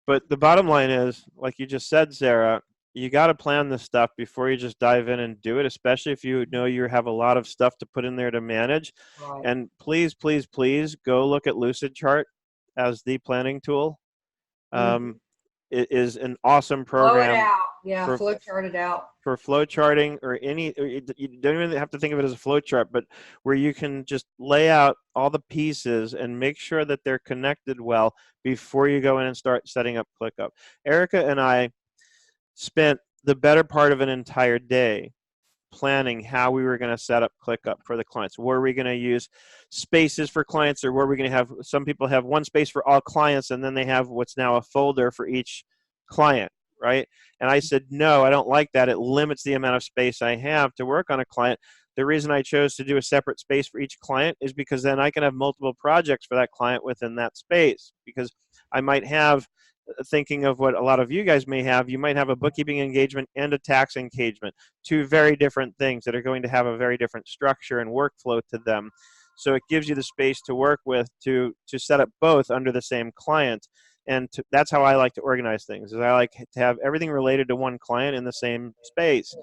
Speaker 2: But the bottom line is, like you just said, Sarah, you got to plan this stuff before you just dive in and do it, especially if you know you have a lot of stuff to put in there to manage.
Speaker 1: Right.
Speaker 2: And please, please, please go look at Lucidchart as the planning tool. It is an awesome program.
Speaker 1: Flow it out. Yeah, flow chart it out.
Speaker 2: For flow charting or you don't even have to think of it as a flow chart, but where you can just lay out all the pieces and make sure that they're connected well before you go in and start setting up ClickUp. Erica and I spent the better part of an entire day planning how we were going to set up ClickUp for the clients. Were we going to use spaces for clients, or were we going to have, some people have one space for all clients and then they have what's now a folder for each client, right? And I said, no, I don't like that. It limits the amount of space I have to work on a client. The reason I chose to do a separate space for each client is because then I can have multiple projects for that client within that space, because I might have, thinking of what a lot of you guys may have, you might have a bookkeeping engagement and a tax engagement, two very different things that are going to have a very different structure and workflow to them. So it gives you the space to work with to set up both under the same client. And that's how I like to organize things, is I like to have everything related to one client in the same space.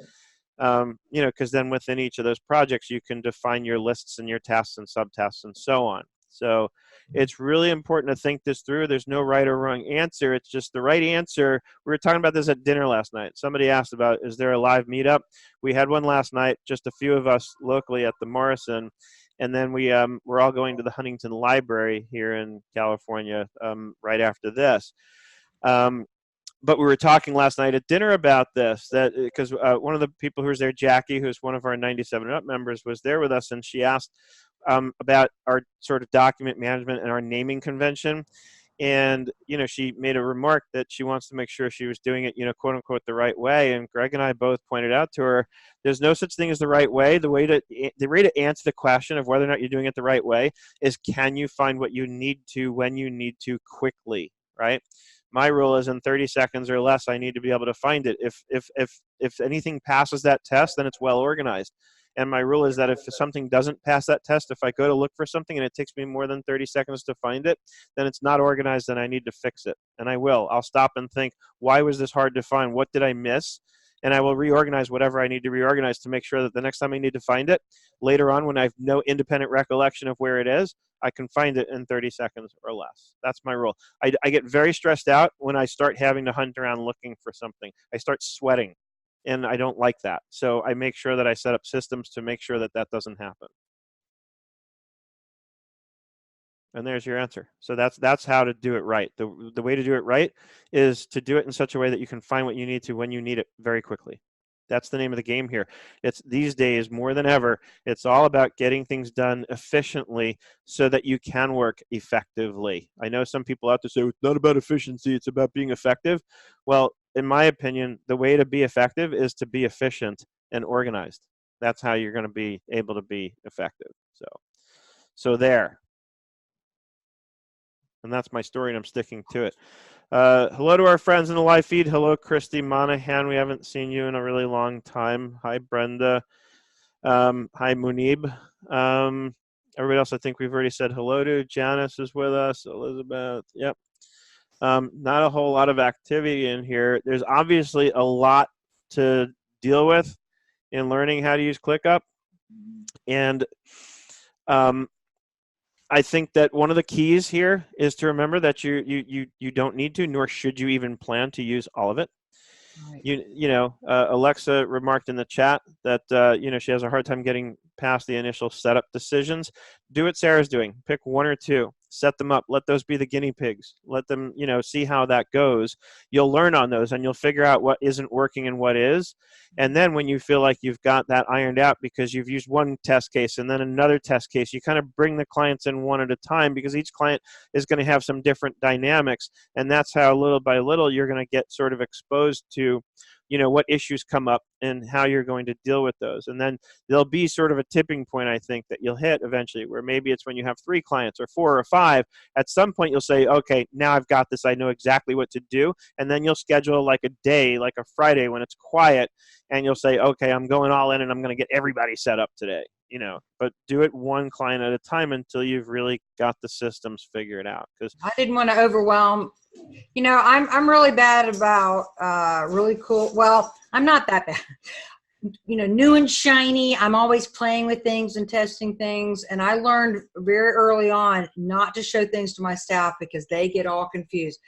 Speaker 2: You know, because then within each of those projects, you can define your lists and your tasks and subtasks and so on. So it's really important to think this through. There's no right or wrong answer. It's just the right answer. We were talking about this at dinner last night. Somebody asked about, is there a live meetup? We had one last night, just a few of us locally at the Morrison. And then we're all going to the Huntington Library here in California right after this. But we were talking last night at dinner about this, that because one of the people who was there, Jackie, who's one of our 97 and Up members, was there with us, and she asked about our sort of document management and our naming convention. And, you know, she made a remark that she wants to make sure she was doing it, you know, quote unquote, the right way. And Greg and I both pointed out to her, there's no such thing as the right way. The way to answer the question of whether or not you're doing it the right way is, can you find what you need to when you need to quickly, right? My rule is in 30 seconds or less, I need to be able to find it. If anything passes that test, then it's well organized. And my rule is that if something doesn't pass that test, if I go to look for something and it takes me more than 30 seconds to find it, then it's not organized and I need to fix it. And I will. I'll stop and think, why was this hard to find? What did I miss? And I will reorganize whatever I need to reorganize to make sure that the next time I need to find it, later on when I have no independent recollection of where it is, I can find it in 30 seconds or less. That's my rule. I get very stressed out when I start having to hunt around looking for something. I start sweating, and I don't like that. So I make sure that I set up systems to make sure that that doesn't happen. And there's your answer. So that's how to do it right. The way to do it right is to do it in such a way that you can find what you need to when you need it very quickly. That's the name of the game here. It's these days more than ever, it's all about getting things done efficiently so that you can work effectively. I know some people out there say, it's not about efficiency, it's about being effective. Well, in my opinion, the way to be effective is to be efficient and organized. That's how you're going to be able to be effective. So there. And that's my story, and I'm sticking to it. Hello to our friends in the live feed. Hello, Christy Monahan. We haven't seen you in a really long time. Hi, Brenda. Hi, Munib. Everybody else I think we've already said hello to. Janice is with us. Elizabeth. Yep. Not a whole lot of activity in here. There's obviously a lot to deal with in learning how to use ClickUp. And I think that one of the keys here is to remember that you don't need to, nor should you even plan to use all of it. Right. You know, Alexa remarked in the chat that you know, she has a hard time getting past the initial setup decisions. Do what Sarah's doing. Pick one or two. Set them up. Let those be the guinea pigs. Let them, you know, see how that goes. You'll learn on those, and you'll figure out what isn't working and what is. And then when you feel like you've got that ironed out because you've used one test case and then another test case, you kind of bring the clients in one at a time, because each client is going to have some different dynamics. And that's how little by little you're going to get sort of exposed to what issues come up and how you're going to deal with those. And then there'll be sort of a tipping point, I think, that you'll hit eventually, where maybe it's when you have 3 clients or 4 or 5. At some point, you'll say, okay, now I've got this. I know exactly what to do. And then you'll schedule like a day, like a Friday when it's quiet, and you'll say, okay, I'm going all in and I'm going to get everybody set up today. But do it one client at a time until you've really got the systems figured out. Because
Speaker 1: I didn't want to overwhelm. I'm really bad about really cool. Well, I'm not that bad. New and shiny. I'm always playing with things and testing things. And I learned very early on not to show things to my staff because they get all confused.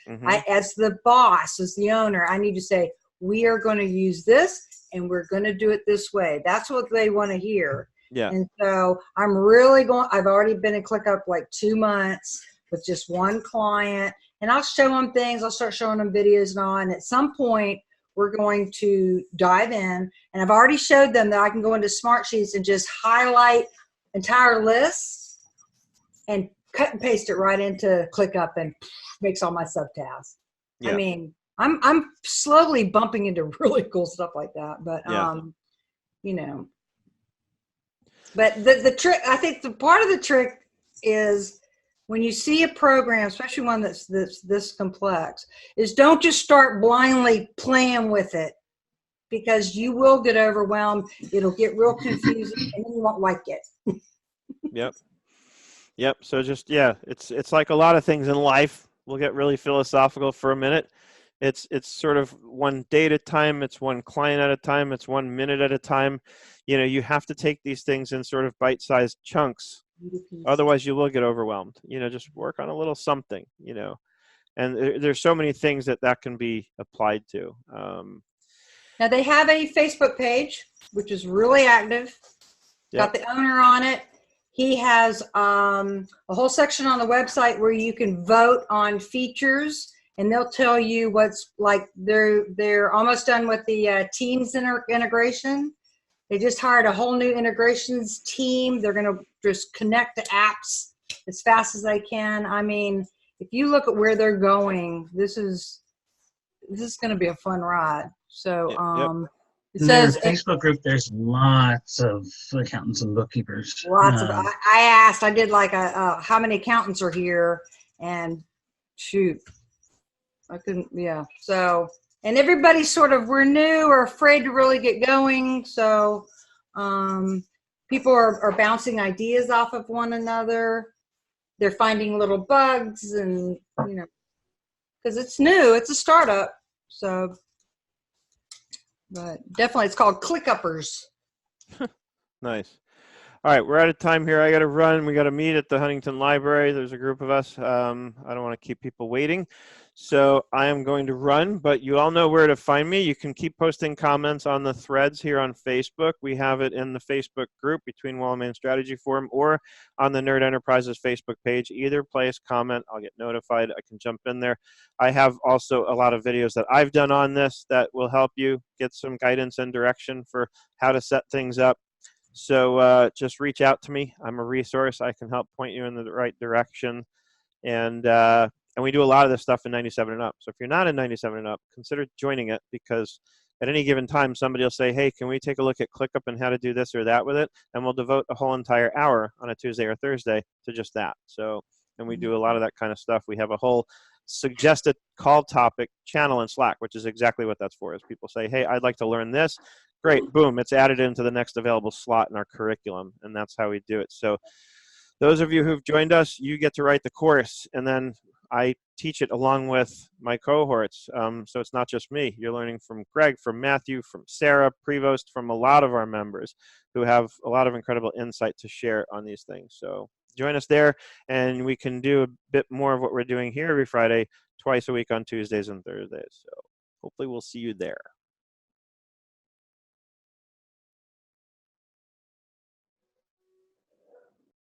Speaker 1: As the boss, as the owner, I need to say, we are going to use this and we're going to do it this way. That's what they want to hear.
Speaker 2: Yeah.
Speaker 1: And so I'm really I've already been in ClickUp like 2 months with just one client, and I'll show them things. I'll start showing them videos and all. And at some point we're going to dive in, and I've already showed them that I can go into Smart Sheets and just highlight entire lists and cut and paste it right into ClickUp and makes all my subtasks.
Speaker 2: Yeah.
Speaker 1: I mean, I'm slowly bumping into really cool stuff like that, but But the trick, I think the part of the trick is when you see a program, especially one that's this complex, is don't just start blindly playing with it, because you will get overwhelmed. It'll get real confusing and then you won't like it.
Speaker 2: Yep. So just, it's like a lot of things in life. We'll get really philosophical for a minute. It's sort of one day at a time. It's one client at a time. It's 1 minute at a time. You have to take these things in sort of bite-sized chunks. Otherwise, you will get overwhelmed. Just work on a little something, and there's so many things that can be applied to.
Speaker 1: Now, they have a Facebook page, which is really active. Got the owner on it. He has a whole section on the website where you can vote on features. And they'll tell you what's like. They're almost done with the Teams integration. They just hired a whole new integrations team. They're going to just connect the apps as fast as they can. I mean, if you look at where they're going, this is going to be a fun ride. So it says
Speaker 3: in their Facebook group, there's lots of accountants and bookkeepers.
Speaker 1: I did like how many accountants are here, and shoot. I couldn't, So, and everybody's sort of, we're new or afraid to really get going. So, people are bouncing ideas off of one another. They're finding little bugs and, because it's new, it's a startup. So, but definitely it's called ClickUppers.
Speaker 2: Nice. All right, we're out of time here. I got to run. We got to meet at the Huntington Library. There's a group of us. I don't want to keep people waiting. So I am going to run, but you all know where to find me. You can keep posting comments on the threads here on Facebook. We have it in the Facebook group between Wellman Strategy Forum or on the Nerd Enterprises Facebook page. Either place, comment, I'll get notified. I can jump in there. I have also a lot of videos that I've done on this that will help you get some guidance and direction for how to set things up. So just reach out to me. I'm a resource. I can help point you in the right direction. And we do a lot of this stuff in 97 and up. So if you're not in 97 and up, consider joining it, because at any given time, somebody will say, hey, can we take a look at ClickUp and how to do this or that with it? And we'll devote a whole entire hour on a Tuesday or Thursday to just that. So, and we do a lot of that kind of stuff. We have a whole suggested call topic channel in Slack, which is exactly what that's for. Is people say, hey, I'd like to learn this. Great, boom, it's added into the next available slot in our curriculum, and that's how we do it. So those of you who've joined us, you get to write the course, and then I teach it along with my cohorts. So it's not just me. You're learning from Greg, from Matthew, from Sarah, Prevost, from a lot of our members who have a lot of incredible insight to share on these things. So join us there, and we can do a bit more of what we're doing here every Friday, twice a week on Tuesdays and Thursdays. So hopefully we'll see you there.